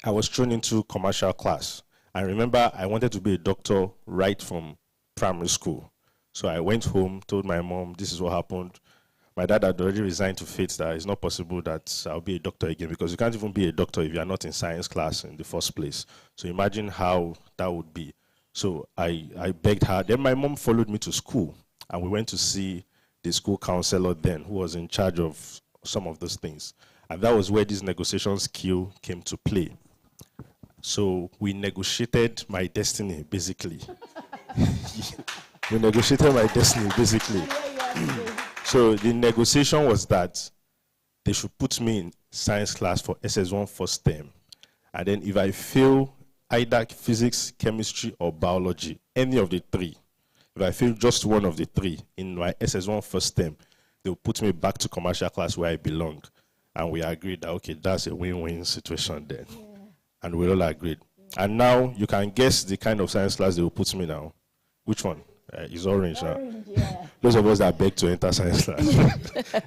I was thrown into commercial class. I remember I wanted to be a doctor right from primary school. So I went home, told my mom, this is what happened. My dad had already resigned to fate that it's not possible that I'll be a doctor again, because you can't even be a doctor if you're not in science class in the first place. So imagine how that would be. So I begged her. Then my mom followed me to school, and we went to see the school counselor then, who was in charge of some of those things. And that was where this negotiation skill came to play. So we negotiated my destiny, basically. We negotiated my destiny, basically. So the negotiation was that they should put me in science class for SS1 first term. And then if I fail either physics, chemistry, or biology, any of the 3, if I fail just one of the three in my SS1 first term, they'll put me back to commercial class where I belong. And we agreed that, okay, that's a win-win situation then. Yeah. And we all agreed. Yeah. And now you can guess the kind of science class they will put me now. Which one? It's orange now. Yeah. Those of us that beg to enter science class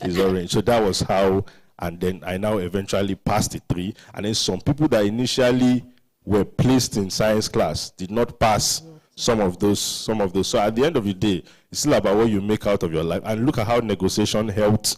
is orange. So that was how, and then I now eventually passed the three. And then some people that initially were placed in science class did not pass some of those. So at the end of the day, it's still about what you make out of your life. And look at how negotiation helped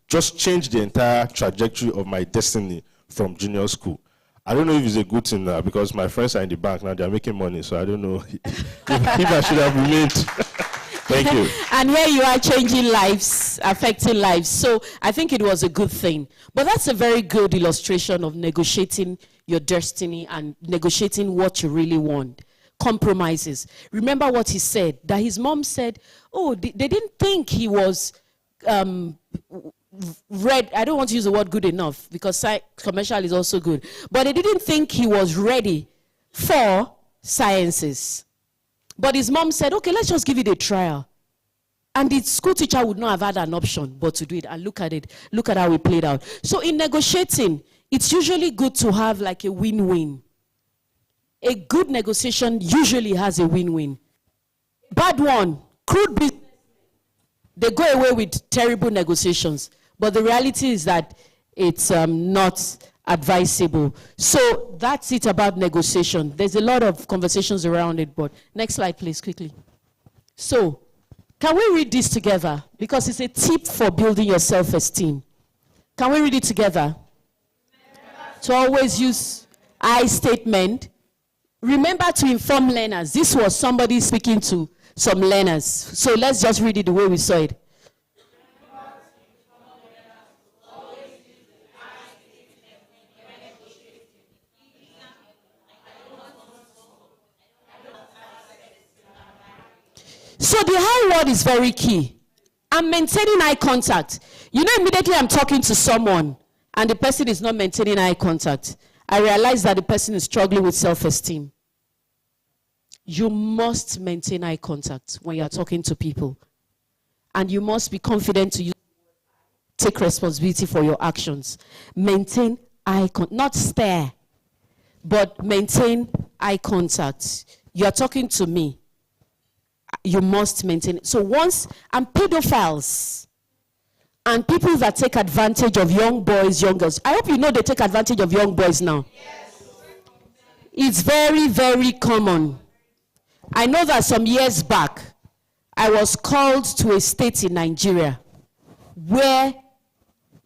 just change the entire trajectory of my destiny from junior school. I don't know if it's a good thing now because my friends are in the bank now, they're making money, so I don't know if I should have remained. Thank you. And here you are changing lives, affecting lives. So I think it was a good thing. But that's a very good illustration of negotiating your destiny and negotiating what you really want. Compromises. Remember what he said, that his mom said, oh, they didn't think he was ready. I don't want to use the word good enough because commercial is also good. But they didn't think he was ready for sciences. But his mom said, okay, let's just give it a trial. And the school teacher would not have had an option but to do it. And look at it. Look at how it played out. So in negotiating, it's usually good to have like a win-win. A good negotiation usually has a win-win. Bad one, crude business. They go away with terrible negotiations. But the reality is that it's not advisable. So that's it about negotiation. There's a lot of conversations around it, but next slide, please, quickly. So, can we read this together? Because it's a tip for building your self-esteem. Can we read it together? To always use I statement. Remember to inform learners. This was somebody speaking to some learners. So let's just read it the way we saw it. So the I word is very key. I'm maintaining eye contact. You know, immediately I'm talking to someone and the person is not maintaining eye contact, I realize that the person is struggling with self-esteem. You must maintain eye contact when you're talking to people. And you must be confident to take responsibility for your actions. Maintain eye contact, not stare, but maintain eye contact. You're talking to me. You must maintain it. So once, and pedophiles, and people that take advantage of young boys, young girls. I hope you know they take advantage of young boys now. Yes. It's very, very common. I know that some years back, I was called to a state in Nigeria where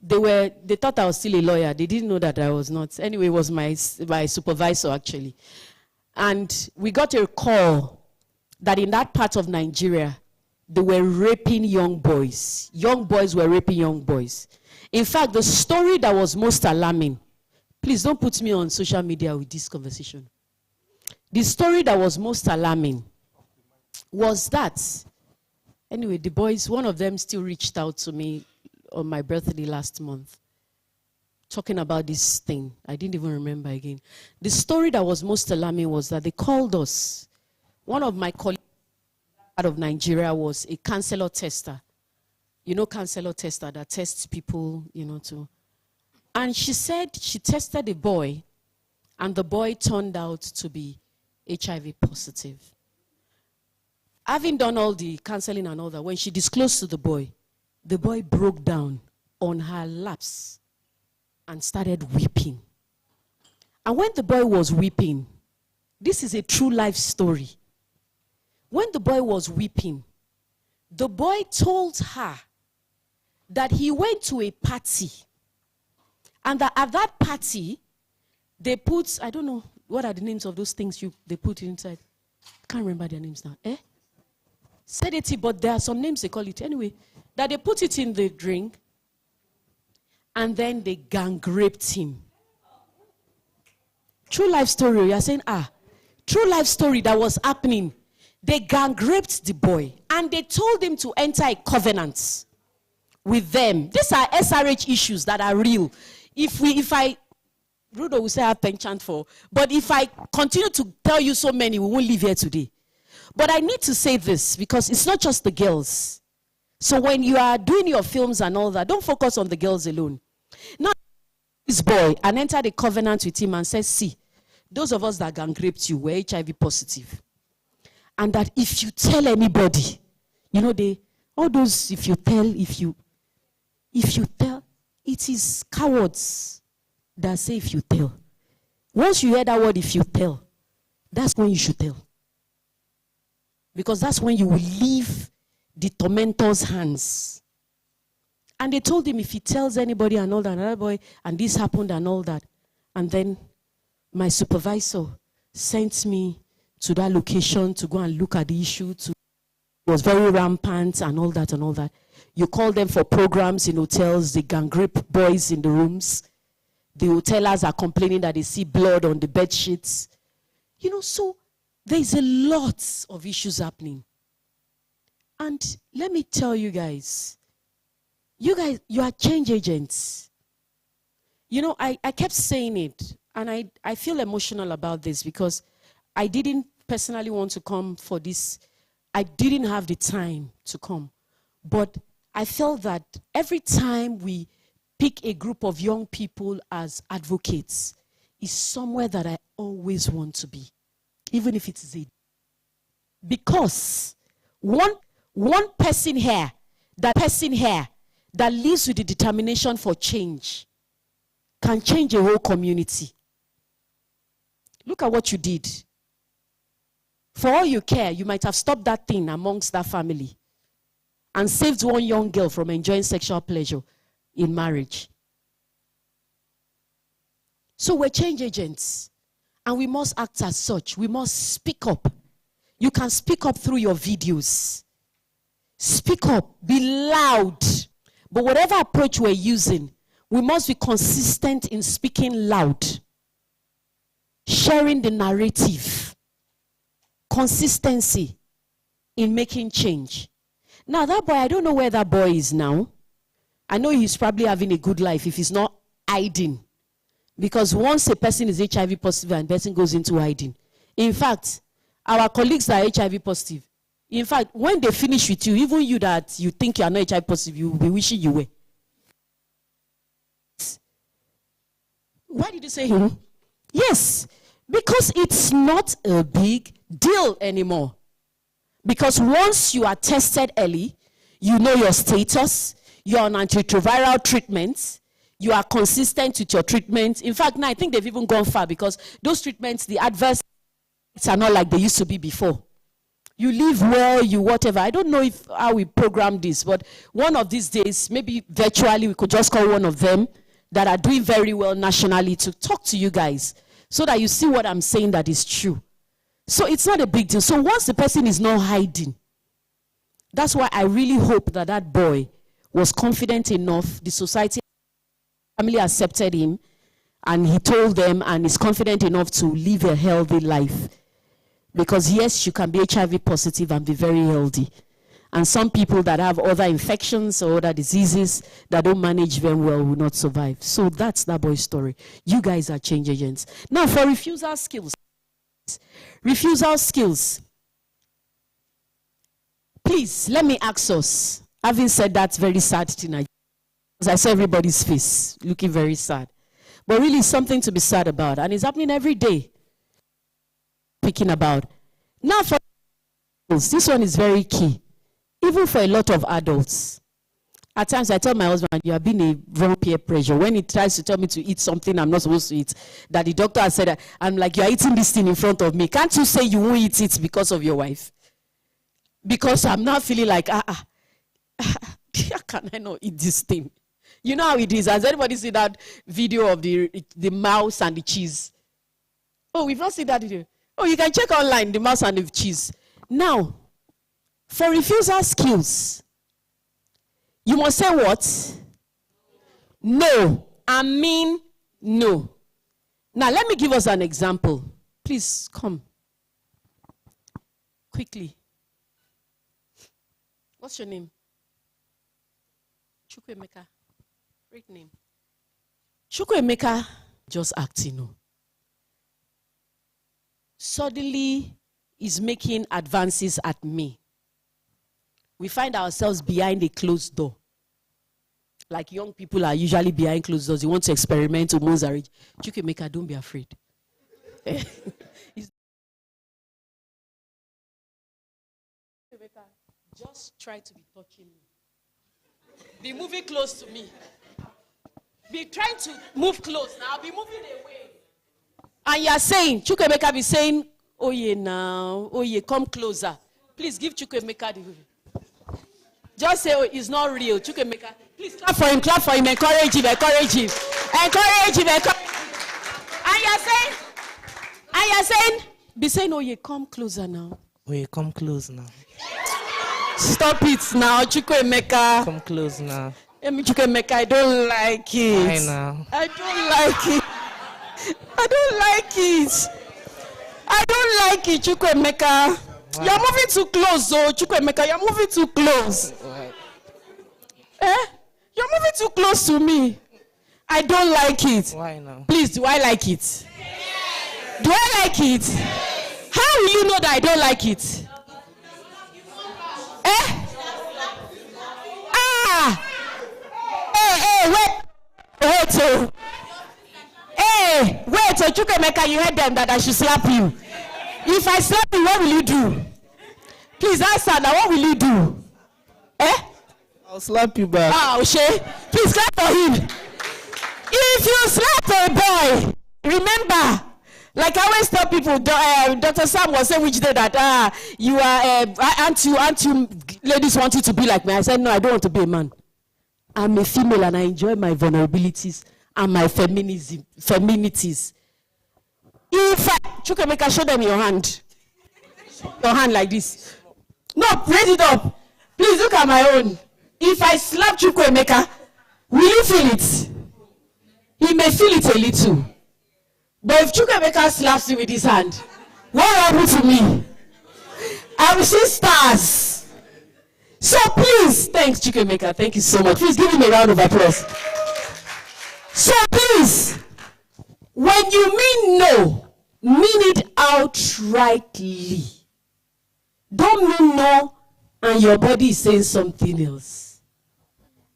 they thought I was still a lawyer. They didn't know that I was not. Anyway, it was my supervisor actually. And we got a call that in that part of Nigeria, they were raping young boys. Young boys were raping young boys. In fact, the story that was most alarming, please don't put me on social media with this conversation. The story that was most alarming was that, anyway, the boys, one of them still reached out to me on my birthday last month, talking about this thing. I didn't even remember again. The story that was most alarming was that they called us. One of my colleagues out of Nigeria was a counselor tester. You know, counselor tester that tests people, you know, too. And she said she tested a boy, and the boy turned out to be HIV positive. Having done all the counseling and all that, when she disclosed to the boy broke down on her laps and started weeping. And when the boy was weeping, this is a true life story. When the boy was weeping, the boy told her that he went to a party. And that at that party, they put, I don't know, what are the names of those things they put inside? I can't remember their names now. Sedative, but there are some names they call it. Anyway, that they put it in the drink, and then they gang raped him. True life story. You are saying, true life story that was happening. They gang raped the boy, and they told him to enter a covenant with them. These are SRH issues that are real. Rudo will say I have penchant for, but if I continue to tell you so many, we won't live here today. But I need to say this because it's not just the girls. So when you are doing your films and all that, don't focus on the girls alone. Now, this boy and entered a covenant with him and said, see, those of us that gang raped you were HIV positive. And that if you tell anybody, you know, all those, if you tell, it is cowards that say if you tell. Once you hear that word, if you tell, that's when you should tell. Because that's when you will leave the tormentor's hands. And they told him if he tells anybody and all that, another boy, and this happened and all that. And then my supervisor sent me to that location to go and look at the issue. It was very rampant and all that and all that. You call them for programs in hotels, they gang rape boys in the rooms. The hotelers are complaining that they see blood on the bed sheets. You know, so there's a lot of issues happening. And let me tell you guys, you are change agents. You know, I kept saying it, and I feel emotional about this because I didn't personally want to come for this. I didn't have the time to come. But I felt that every time we pick a group of young people as advocates, is somewhere that I always want to be, even if it is a. Because one person here that lives with the determination for change can change a whole community. Look at what you did. For all you care, you might have stopped that thing amongst that family and saved one young girl from enjoying sexual pleasure in marriage. So we're change agents, and we must act as such. We must speak up. You can speak up through your videos. Speak up, be loud. But whatever approach we're using, we must be consistent in speaking loud, sharing the narrative, consistency in making change. Now that boy, I don't know where that boy is now. I know he's probably having a good life if he's not hiding. Because once a person is HIV positive and person goes into hiding. In fact, our colleagues that are HIV positive, in fact, when they finish with you, even you that you think you are not HIV positive, you will be wishing you were. Why did you say him? Yes, because it's not a big deal anymore. Because once you are tested early, you know your status, you're on antiretroviral treatment, you are consistent with your treatment. In fact, now I think they've even gone far because those treatments, the adverse effects are not like they used to be before. You live well, you whatever. I don't know how we program this, but one of these days, maybe virtually, we could just call one of them that are doing very well nationally to talk to you guys so that you see what I'm saying that is true. So it's not a big deal. So once the person is not hiding, that's why I really hope that that boy was confident enough, the society, family accepted him, and he told them and is confident enough to live a healthy life. Because yes, you can be HIV positive and be very healthy. And some people that have other infections or other diseases that don't manage them well will not survive. So that's that boy's story. You guys are change agents. Now for refusal skills. Refusal skills. Please, let me ask us. Having said that very sad thing, because I saw everybody's face looking very sad. But really it's something to be sad about. And it's happening every day. Speaking about. Now for this one is very key. Even for a lot of adults. At times I tell my husband, you have been a wrong peer pressure. When he tries to tell me to eat something I'm not supposed to eat, that the doctor has said, I'm like, you're eating this thing in front of me. Can't you say you won't eat it because of your wife? Because I'm not feeling like, how can I not eat this thing? You know how it is. Has anybody seen that video of the mouse and the cheese? Oh, we've not seen that video. Oh, you can check online, the mouse and the cheese. Now, for refusal skills, you must say what? No. I mean no. Now, let me give us an example. Please, come. Quickly. What's your name? Chukwuemeka. Great name. Chukwuemeka just acting no. Suddenly, is making advances at me, we find ourselves behind a closed door. Like young people are usually behind closed doors. You want to experiment to Mozart. Chukwemeka, don't be afraid. Just try to be touching me. Be moving close to me. Be trying to move close now. Be moving away. And you are saying, Chukwemeka be saying, oh yeah now, oh yeah, come closer. Please give Chukwemeka the... Just say, oh, it's not real. Chukwemeka, please clap for him, encourage him, encourage him. Encourage him, encourage him. And you're saying, be saying, oh yeah, come closer now. Oh yeah, come close now. Stop it now, Chukwemeka. Come close now. Chukwemeka, I don't like it. Why now? I don't like it. I don't like it. I don't like it, Chukwemeka. Why? You're moving too close, oh, Chukwemeka. You're moving too close. Why? You're moving too close to me. I don't like it. Why now? Please, do I like it? Do I like it? How will you know that I don't like it? Wait, Chukwemeka, you heard them that I should slap you. If I slap you, what will you do? Please answer now, what will you do? I'll slap you back. Oshe, please clap for him. If you slap a boy, remember, like I always tell people, Dr. Sam was saying which day that you are, aren't you ladies want you to be like me? I said, no, I don't want to be a man. I'm a female and I enjoy my vulnerabilities and my feminities. If Chukwemeka, show them your hand. Your hand like this. No, raise it up. Please look at my own. If I slap Chukwemeka, will you feel it? He may feel it a little. But if Chukwemeka slaps you with his hand, what will happen to me? I will see stars. So please, thanks Chukwemeka, thank you so much. Please give him a round of applause. So please, when you mean no, mean it outrightly. Don't mean no and your body is saying something else.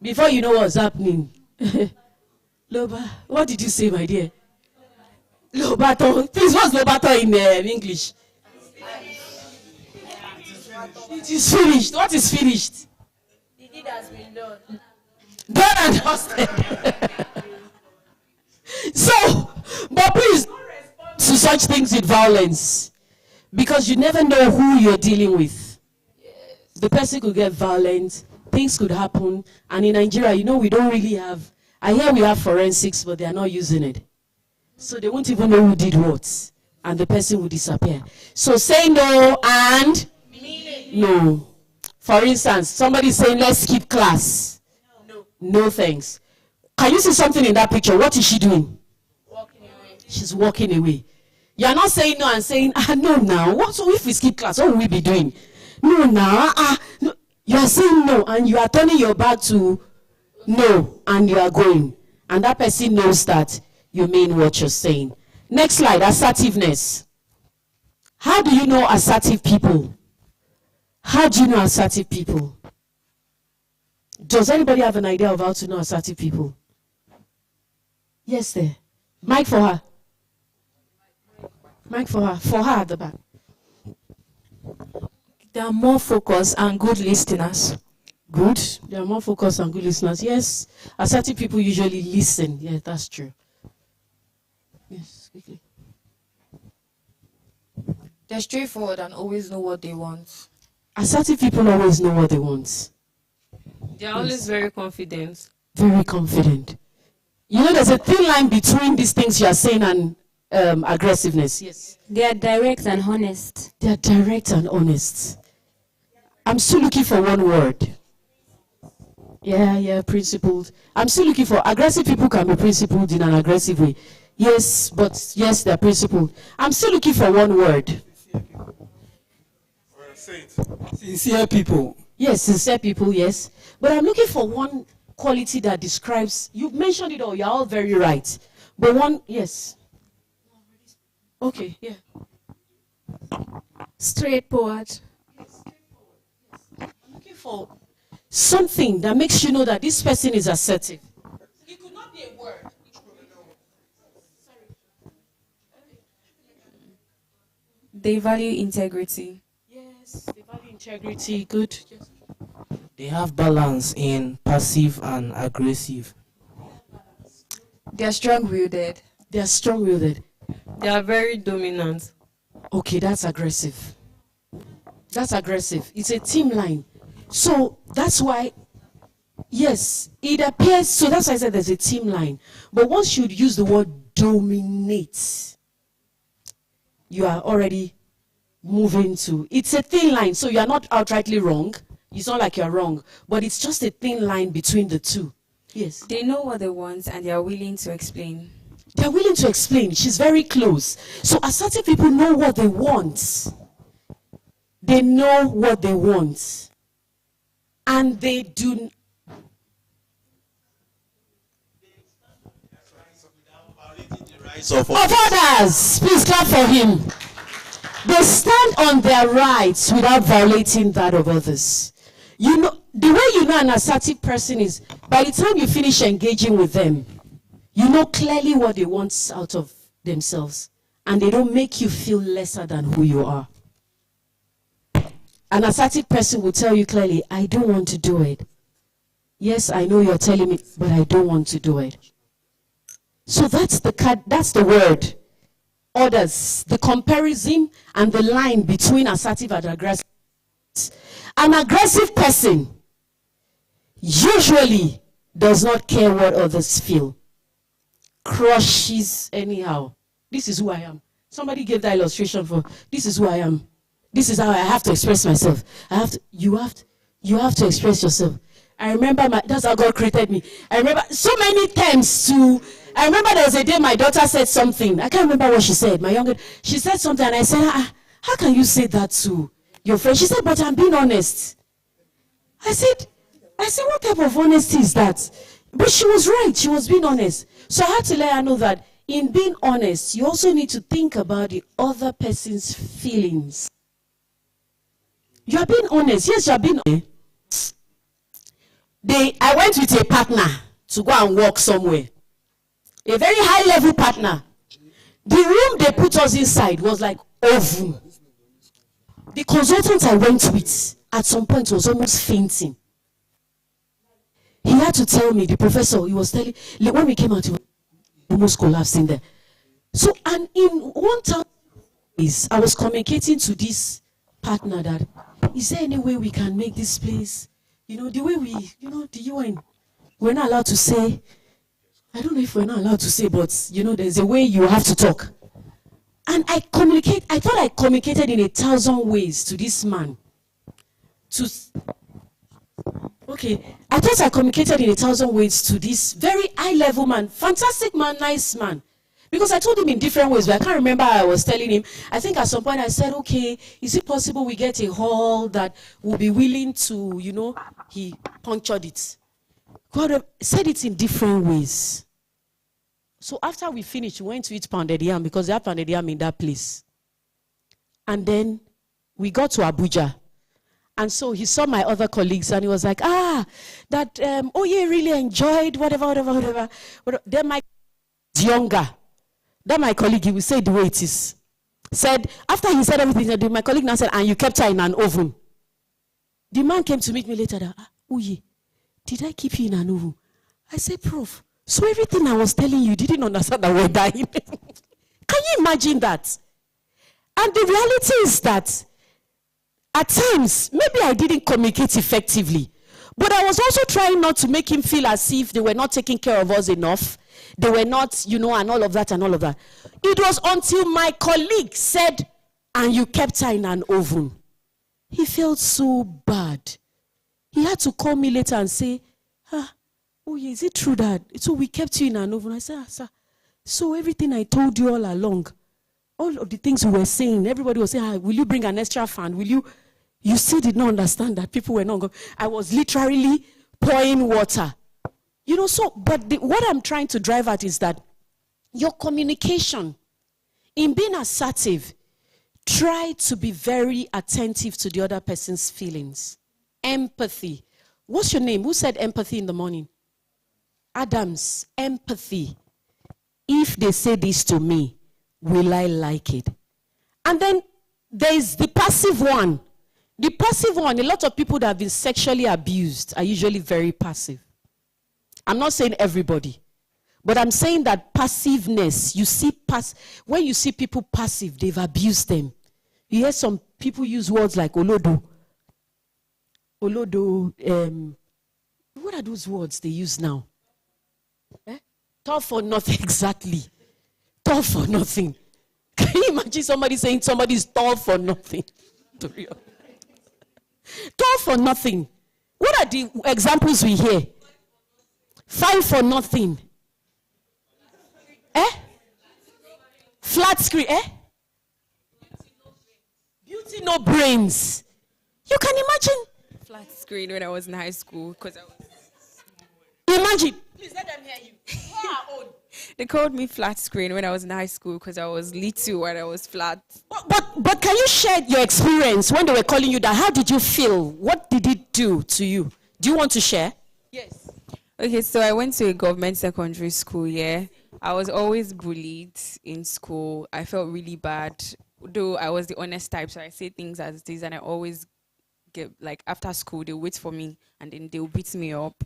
Before you know what's happening. Loba, what did you say, my dear? Lobato. Please, what's Lobato in English? It is finished. What is finished? The deed has been done. Done and dusted. So, but please don't respond to such things with violence. Because you never know who you're dealing with. Yes. The person could get violent, things could happen. And in Nigeria, you know, we don't really have, I hear we have forensics, but they are not using it. So they won't even know who did what. And the person will disappear. So say no and no. For instance, somebody is saying, let's skip class. No. No thanks. Can you see something in that picture? What is she doing? Walking away. She's walking away. You are not saying no and saying, no now. What so if we skip class? What will we be doing? No now. No. You are saying no and you are turning your back to no and you are going. And that person knows that you mean what you're saying. Next slide, assertiveness. How do you know assertive people? How do you know assertive people? Does anybody have an idea of how to know assertive people? Yes, there. Mic for her. Mic for her. For her at the back. They are more focused and good listeners. Good. They are more focused and good listeners. Yes. Assertive people usually listen. Yeah, that's true. Yes, quickly. They're straightforward and always know what they want. Assertive people always know what they want. They're always very confident. Very confident. You know, there's a thin line between these things you are saying and aggressiveness. Yes. They are direct and honest. They are direct and honest. I'm still looking for one word. Yeah, principled. I'm still looking for aggressive people can be principled in an aggressive way. Yes, but yes, they're principled. I'm still looking for one word. Sincere people. Yes, sincere people, yes. But I'm looking for one quality that describes, you've mentioned it all, you're all very right. But one, yes. Okay, yeah. Straightforward. I'm looking for something that makes you know that this person is assertive. It could not be a word. They value integrity. Yes, they value integrity. Good. Yes. They have balance in passive and aggressive. They are strong-willed. They are strong-willed. They are very dominant. Okay, that's aggressive. That's aggressive. It's a team line. So that's why, yes, it appears, so that's why I said there's a team line. But once you use the word dominate, you are already moving to, it's a thin line. So you are not outrightly wrong. It's not like you're wrong, but it's just a thin line between the two. Yes. They know what they want and they are willing to explain. They're willing to explain. She's very close. So assertive people know what they want. They know what they want. And they do. Of others. Please clap for him. They stand on their rights without violating that of others. You know, the way you know an assertive person is, by the time you finish engaging with them, you know clearly what they want out of themselves. And they don't make you feel lesser than who you are. An assertive person will tell you clearly, I don't want to do it. Yes, I know you're telling me, but I don't want to do it. So that's the word. Others, the comparison and the line between assertive and aggressive. An aggressive person usually does not care what others feel. Crushes anyhow. This is who I am. Somebody gave that illustration for, this is who I am. This is how I have to express myself. You have to express yourself. I remember that's how God created me. I remember so many times I remember there was a day my daughter said something. I can't remember what she said. She said something and I said, how can you say that to your friend? She said, but I'm being honest. I said, what type of honesty is that? But she was right. She was being honest. So I had to let her know that in being honest, you also need to think about the other person's feelings. You are being honest. Yes, you are being honest. I went with a partner to go and work somewhere. A very high-level partner. The room they put us inside was like oven. The consultant I went with, at some point, was almost fainting. He had to tell me, the professor, he was telling, when we came out, he was almost collapsing there. So, and in 1,000 ways, I was communicating to this partner that, is there any way we can make this place, the way the UN, we're not allowed to say, I don't know if we're not allowed to say, but, there's a way you have to talk. And I thought I communicated in 1,000 ways to this man. I thought I communicated in 1,000 ways to this very high-level man, fantastic man, nice man. Because I told him in different ways, but I can't remember how I was telling him. I think at some point I said, okay, is it possible we get a hall that will be willing to, he punctured it. God said it in different ways. So after we finished, we went to eat pounded yam because they have pounded yam in that place. And then we got to Abuja. And so he saw my other colleagues and he was like, really enjoyed, whatever. Then my younger. Then my colleague, he will say the way it is. Said, after he said everything, my colleague now said, and you kept her in an oven. The man came to meet me later. Did I keep you in an oven? I said, Prof, so everything I was telling you didn't understand that we're dying. Can you imagine that? And the reality is that at times, maybe I didn't communicate effectively. But I was also trying not to make him feel as if they were not taking care of us enough. They were not, and all of that. It was until my colleague said, and you kept her in an oven. He felt so bad. He had to call me later and say, is it true that? So we kept you in an oven. I said, sir, so everything I told you all along, all of the things we were saying, everybody was saying, will you bring an extra fan? Will you? You still did not understand that people were not going. I was literally pouring water. What I'm trying to drive at is that your communication, in being assertive, Try to be very attentive to the other person's feelings. Empathy. What's your name? Who said empathy in the morning? Adams. Empathy. If they say this to me, will I like it? And then there's the passive one. The passive one, a lot of people that have been sexually abused are usually very passive. I'm not saying everybody, but I'm saying that passiveness, you see, when you see people passive, they've abused them. You hear some people use words like olodo. Olodo, what are those words they use now? Tough for nothing, exactly. Tough for nothing. Can you imagine somebody saying somebody's tough for nothing? Tough for nothing. What are the examples we hear? Fine for nothing. Flat screen. Beauty no brains. You can imagine. Flat screen when I was in high school because I was. Imagine. Please let them hear you. They called me flat screen when I was in high school because I was little and I was flat. But can you share your experience when they were calling you that? How did you feel? What did it do to you? Do you want to share? Yes. Okay, so I went to a government secondary school, yeah. I was always bullied in school. I felt really bad. Though I was the honest type, so I say things as it is, and I always get, like, after school, they'll wait for me, and then they'll beat me up.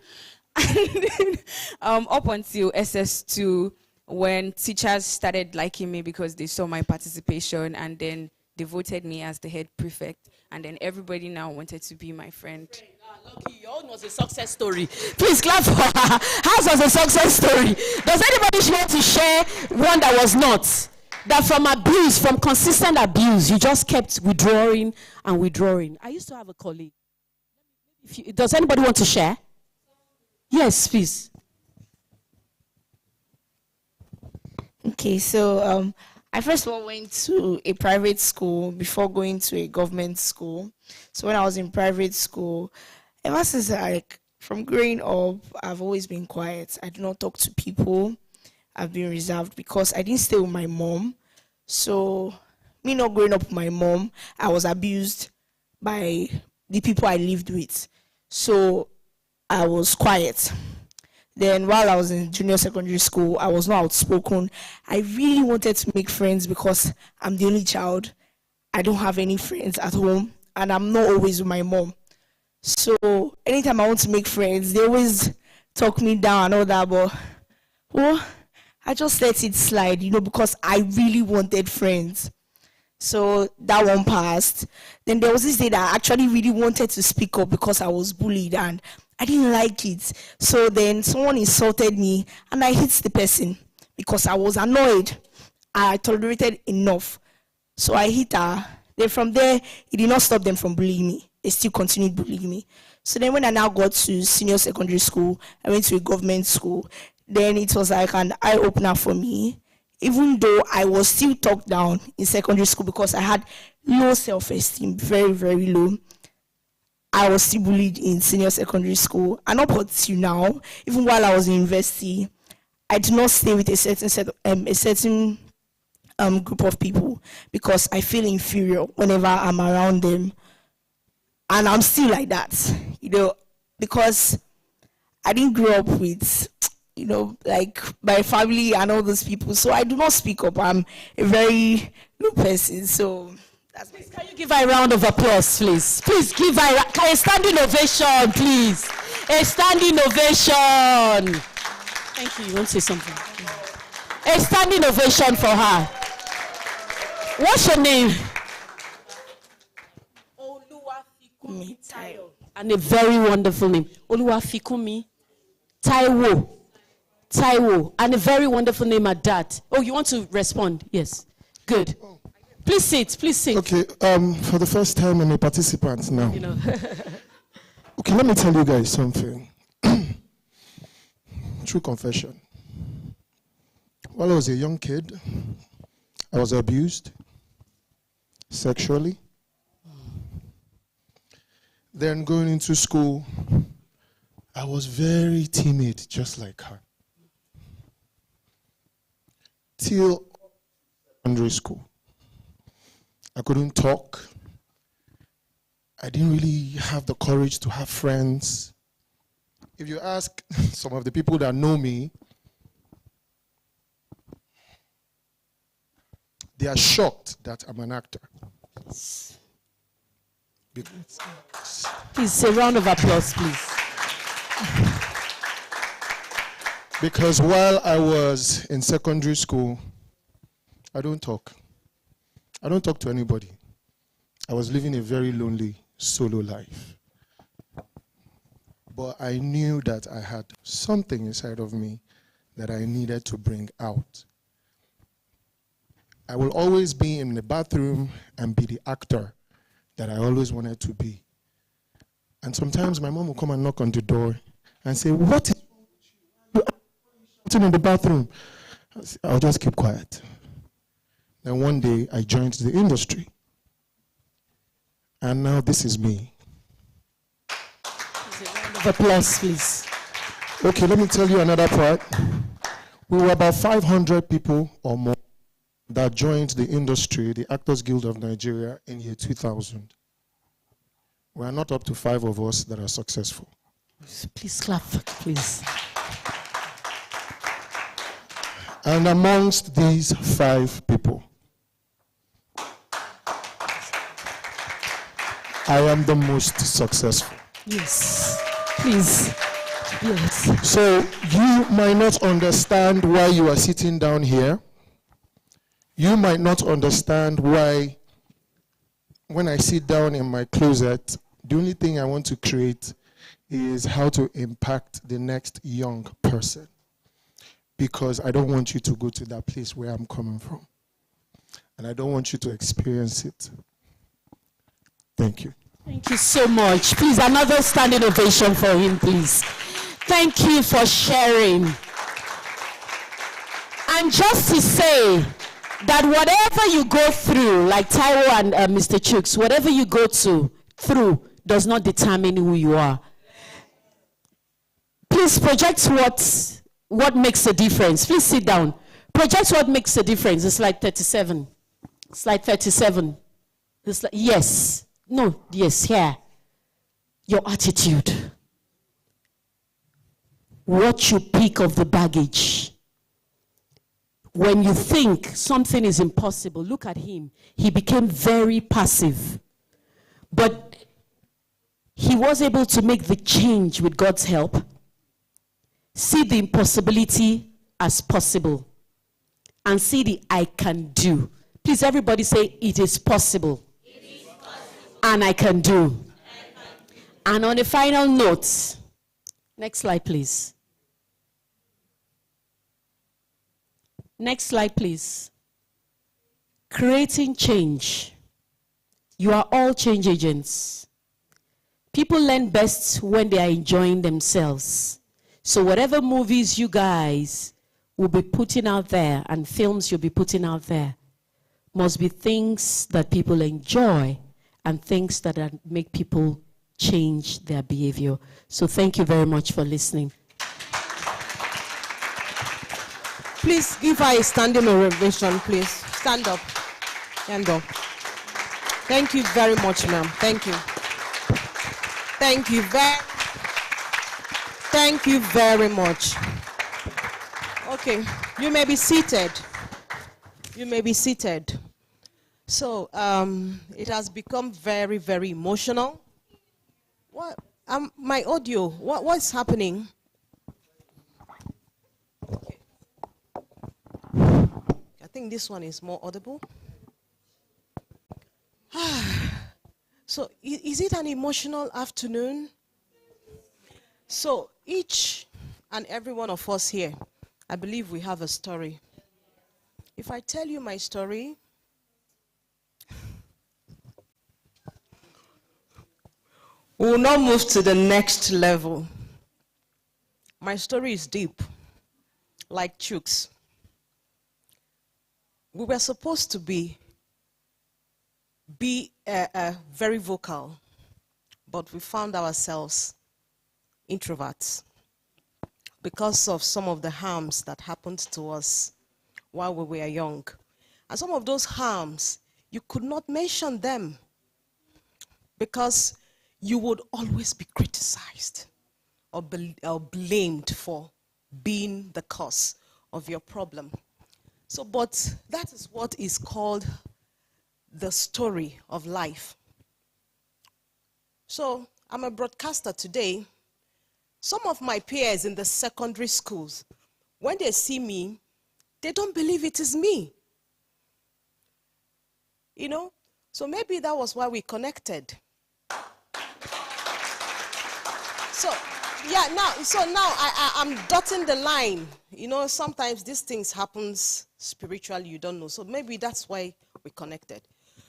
Up until SS2, when teachers started liking me because they saw my participation, and then they voted me as the head prefect, and then everybody now wanted to be my friend. Lucky, your own was a success story. Please clap for her. Hers was a success story. Does anybody want to share one that was not? That from abuse, from consistent abuse, you just kept withdrawing and withdrawing. I used to have a colleague. Does anybody want to share? Yes, please. Okay, so I first of all went to a private school before going to a government school. So when I was in private school, ever since from growing up, I've always been quiet. I do not talk to people. I've been reserved because I didn't stay with my mom. So me not growing up with my mom, I was abused by the people I lived with. So I was quiet. Then while I was in junior secondary school, I was not outspoken. I really wanted to make friends because I'm the only child. I don't have any friends at home, and I'm not always with my mom. So anytime I want to make friends, they always talk me down and all that, but I just let it slide, because I really wanted friends. So that one passed. Then there was this day that I actually really wanted to speak up because I was bullied and I didn't like it. So then someone insulted me and I hit the person because I was annoyed. I tolerated enough. So I hit her. Then from there, it did not stop them from bullying me. They still continued bullying me. So then when I now got to senior secondary school, I went to a government school. Then it was like an eye-opener for me. Even though I was still talked down in secondary school because I had low self-esteem, very, very low, I was still bullied in senior secondary school. And up until now, even while I was in university, I do not stay with a certain group of people because I feel inferior whenever I'm around them. And I'm still like that, because I didn't grow up with, like my family and all those people. So I do not speak up. I'm a very low person. So that's my. Can you give her a round of applause, please? Please give her a standing ovation, please. A standing ovation. Thank you. You want to say something? A standing ovation for her. What's your name? Oluwafikumi Taiwo. And a very wonderful name. Oluwafikumi Taiwo. Taiwo, and a very wonderful name at that. Oh, you want to respond? Yes. Good. Please sit. Please sit. Okay. For the first time, I'm a participant now. Okay, let me tell you guys something. True confession. While I was a young kid, I was abused sexually. Then going into school, I was very timid, just like her. Till secondary school. I couldn't talk. I didn't really have the courage to have friends. If you ask some of the people that know me, they are shocked that I'm an actor. Please, a round of applause, please. Because while I was in secondary school, I don't talk. I don't talk to anybody. I was living a very lonely, solo life. But I knew that I had something inside of me that I needed to bring out. I will always be in the bathroom and be the actor that I always wanted to be. And sometimes my mom will come and knock on the door and say, "What is in the bathroom?" I'll just keep quiet. Then one day I joined the industry. And now this is me. Round of applause, please. Okay, let me tell you another part. We were about 500 people or more that joined the industry, the Actors Guild of Nigeria, in year 2000. We are not up to 5 of us that are successful. Please clap, please. And amongst these 5 people, I am the most successful. Yes, please. Yes. So you might not understand why you are sitting down here. You might not understand why when I sit down in my closet, the only thing I want to create is how to impact the next young person. Because I don't want you to go to that place where I'm coming from. And I don't want you to experience it. Thank you. Thank you so much. Please, another standing ovation for him, please. Thank you for sharing. And just to say that whatever you go through, like Taiwo and Mr. Chooks, whatever you go through does not determine who you are. Please project what makes a difference. Please sit down. Project what makes a difference. It's slide 37. Slide 37. It's like, yes. No, yes, here. Your attitude. What you pick of the baggage. When you think something is impossible, look at him. He became very passive. But he was able to make the change with God's help. See the impossibility as possible. And see the I can do. Please, everybody say, it is possible. And I can do. And on a final note, next slide, please. Next slide, please. Creating change. You are all change agents. People learn best when they are enjoying themselves. So whatever movies you guys will be putting out there and films you'll be putting out there must be things that people enjoy and things that make people change their behavior. So thank you very much for listening. Please give her a standing ovation, please. Stand up. Stand up. Thank you very much, ma'am. Thank you. Thank you very much. Okay, you may be seated. You may be seated. So, it has become very, very emotional. What? My audio, what's happening? Okay. I think this one is more audible. So, is it an emotional afternoon? So, each and every one of us here, I believe we have a story. If I tell you my story, we will not move to the next level. My story is deep, like Chooks. We were supposed to be very vocal, but we found ourselves introverts because of some of the harms that happened to us while we were young. And some of those harms you could not mention them because you would always be criticized or blamed for being the cause of your problem. So, but that is what is called the story of life. So, I'm a broadcaster today. Some of my peers in the secondary schools, when they see me, they don't believe it is me. You know? So maybe that was why we connected. So, yeah, now I'm dotting the line. You know, sometimes these things happens spiritually, you don't know. So maybe that's why we connected.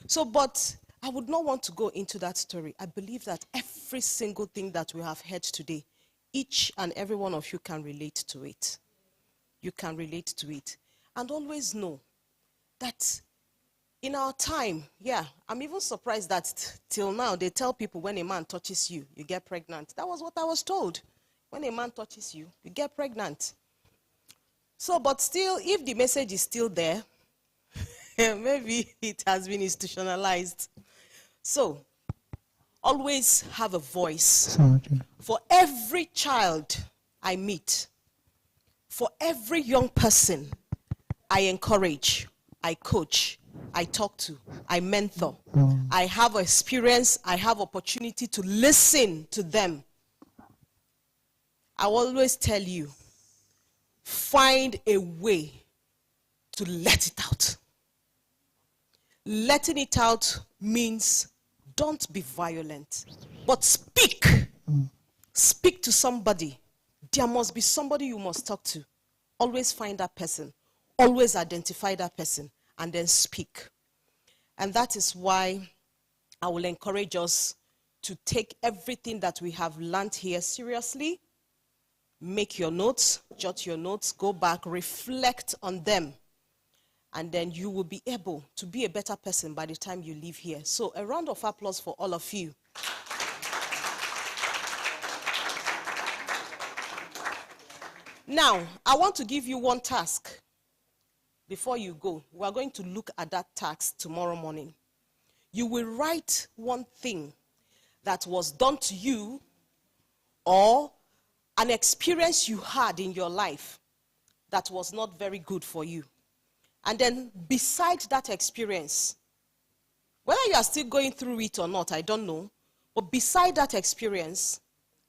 So, but I would not want to go into that story. I believe that every single thing that we have heard today, each and every one of you can relate to it. You can relate to it. And always know that in our time, yeah, I'm even surprised that till now they tell people when a man touches you, you get pregnant. That was what I was told. When a man touches you, you get pregnant. So, but still, if the message is still there, maybe it has been institutionalized. So, always have a voice. For every child I meet, for every young person I encourage, I coach, I talk to, I mentor, I have experience, I have opportunity to listen to them. I always tell you, find a way to let it out. Letting it out means don't be violent, but speak. Speak to somebody. There must be somebody you must talk to. Always find that person. Always identify that person and then speak. And that is why I will encourage us to take everything that we have learned here seriously. Make your notes, jot your notes, go back, reflect on them. And then you will be able to be a better person by the time you leave here. So a round of applause for all of you. Now, I want to give you one task before you go. We are going to look at that task tomorrow morning. You will write one thing that was done to you or an experience you had in your life that was not very good for you. And then beside that experience, whether you are still going through it or not, I don't know, but beside that experience,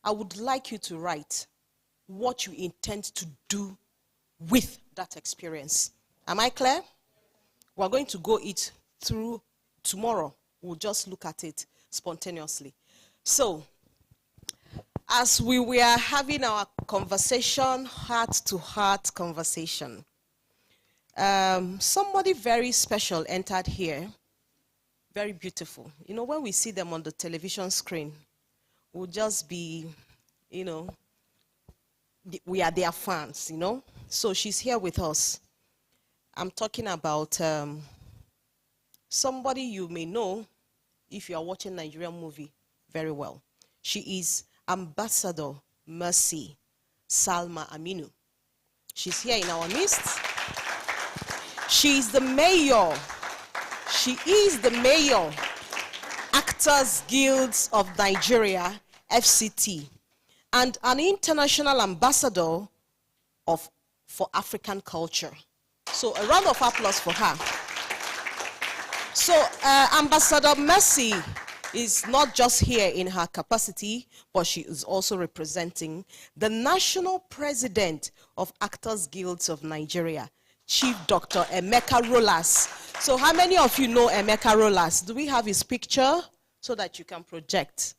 I would like you to write what you intend to do with that experience. Am I clear? We're going to go it through tomorrow. We'll just look at it spontaneously. So, as we were having our conversation, heart-to-heart conversation, somebody very special entered here, very beautiful. You know, when we see them on the television screen, we'll just be, you know, we are their fans, you know. So she's here with us. I'm talking about somebody you may know if you are watching Nigerian movie very well. She is Ambassador Mercy Salma Aminu. She's here in our midst. She is the mayor. She is the mayor, Actors Guilds of Nigeria, FCT, and an international ambassador for African culture. So a round of applause for her. So Ambassador Mercy is not just here in her capacity, but she is also representing the national president of Actors Guilds of Nigeria, Chief Dr. Emeka Rolas. So how many of you know Emeka Rolas? Do we have his picture so that you can project?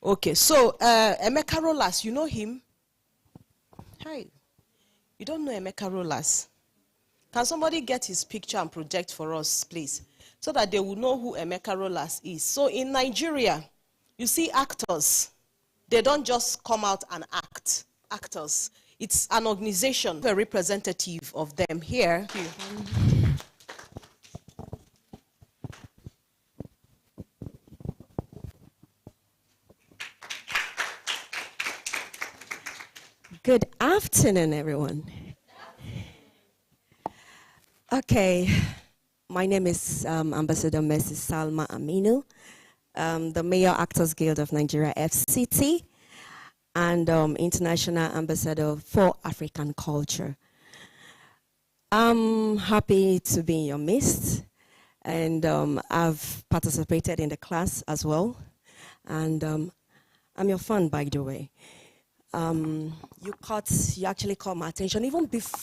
Okay, so Emeka Rolas, you know him? Hi. You don't know Emeka Rolas? Can somebody get his picture and project for us, please? So that they will know who Emeka Rolas is. So in Nigeria, you see actors. They don't just come out and act. Actors. It's an organization, a representative of them here. Good afternoon, everyone. Okay, My name is Ambassador Mrs. Salma Aminu, the Mayor Actors Guild of Nigeria, FCT, and International Ambassador for African Culture. I'm happy to be in your midst, and I've participated in the class as well, and I'm your fan, by the way. You actually caught my attention even before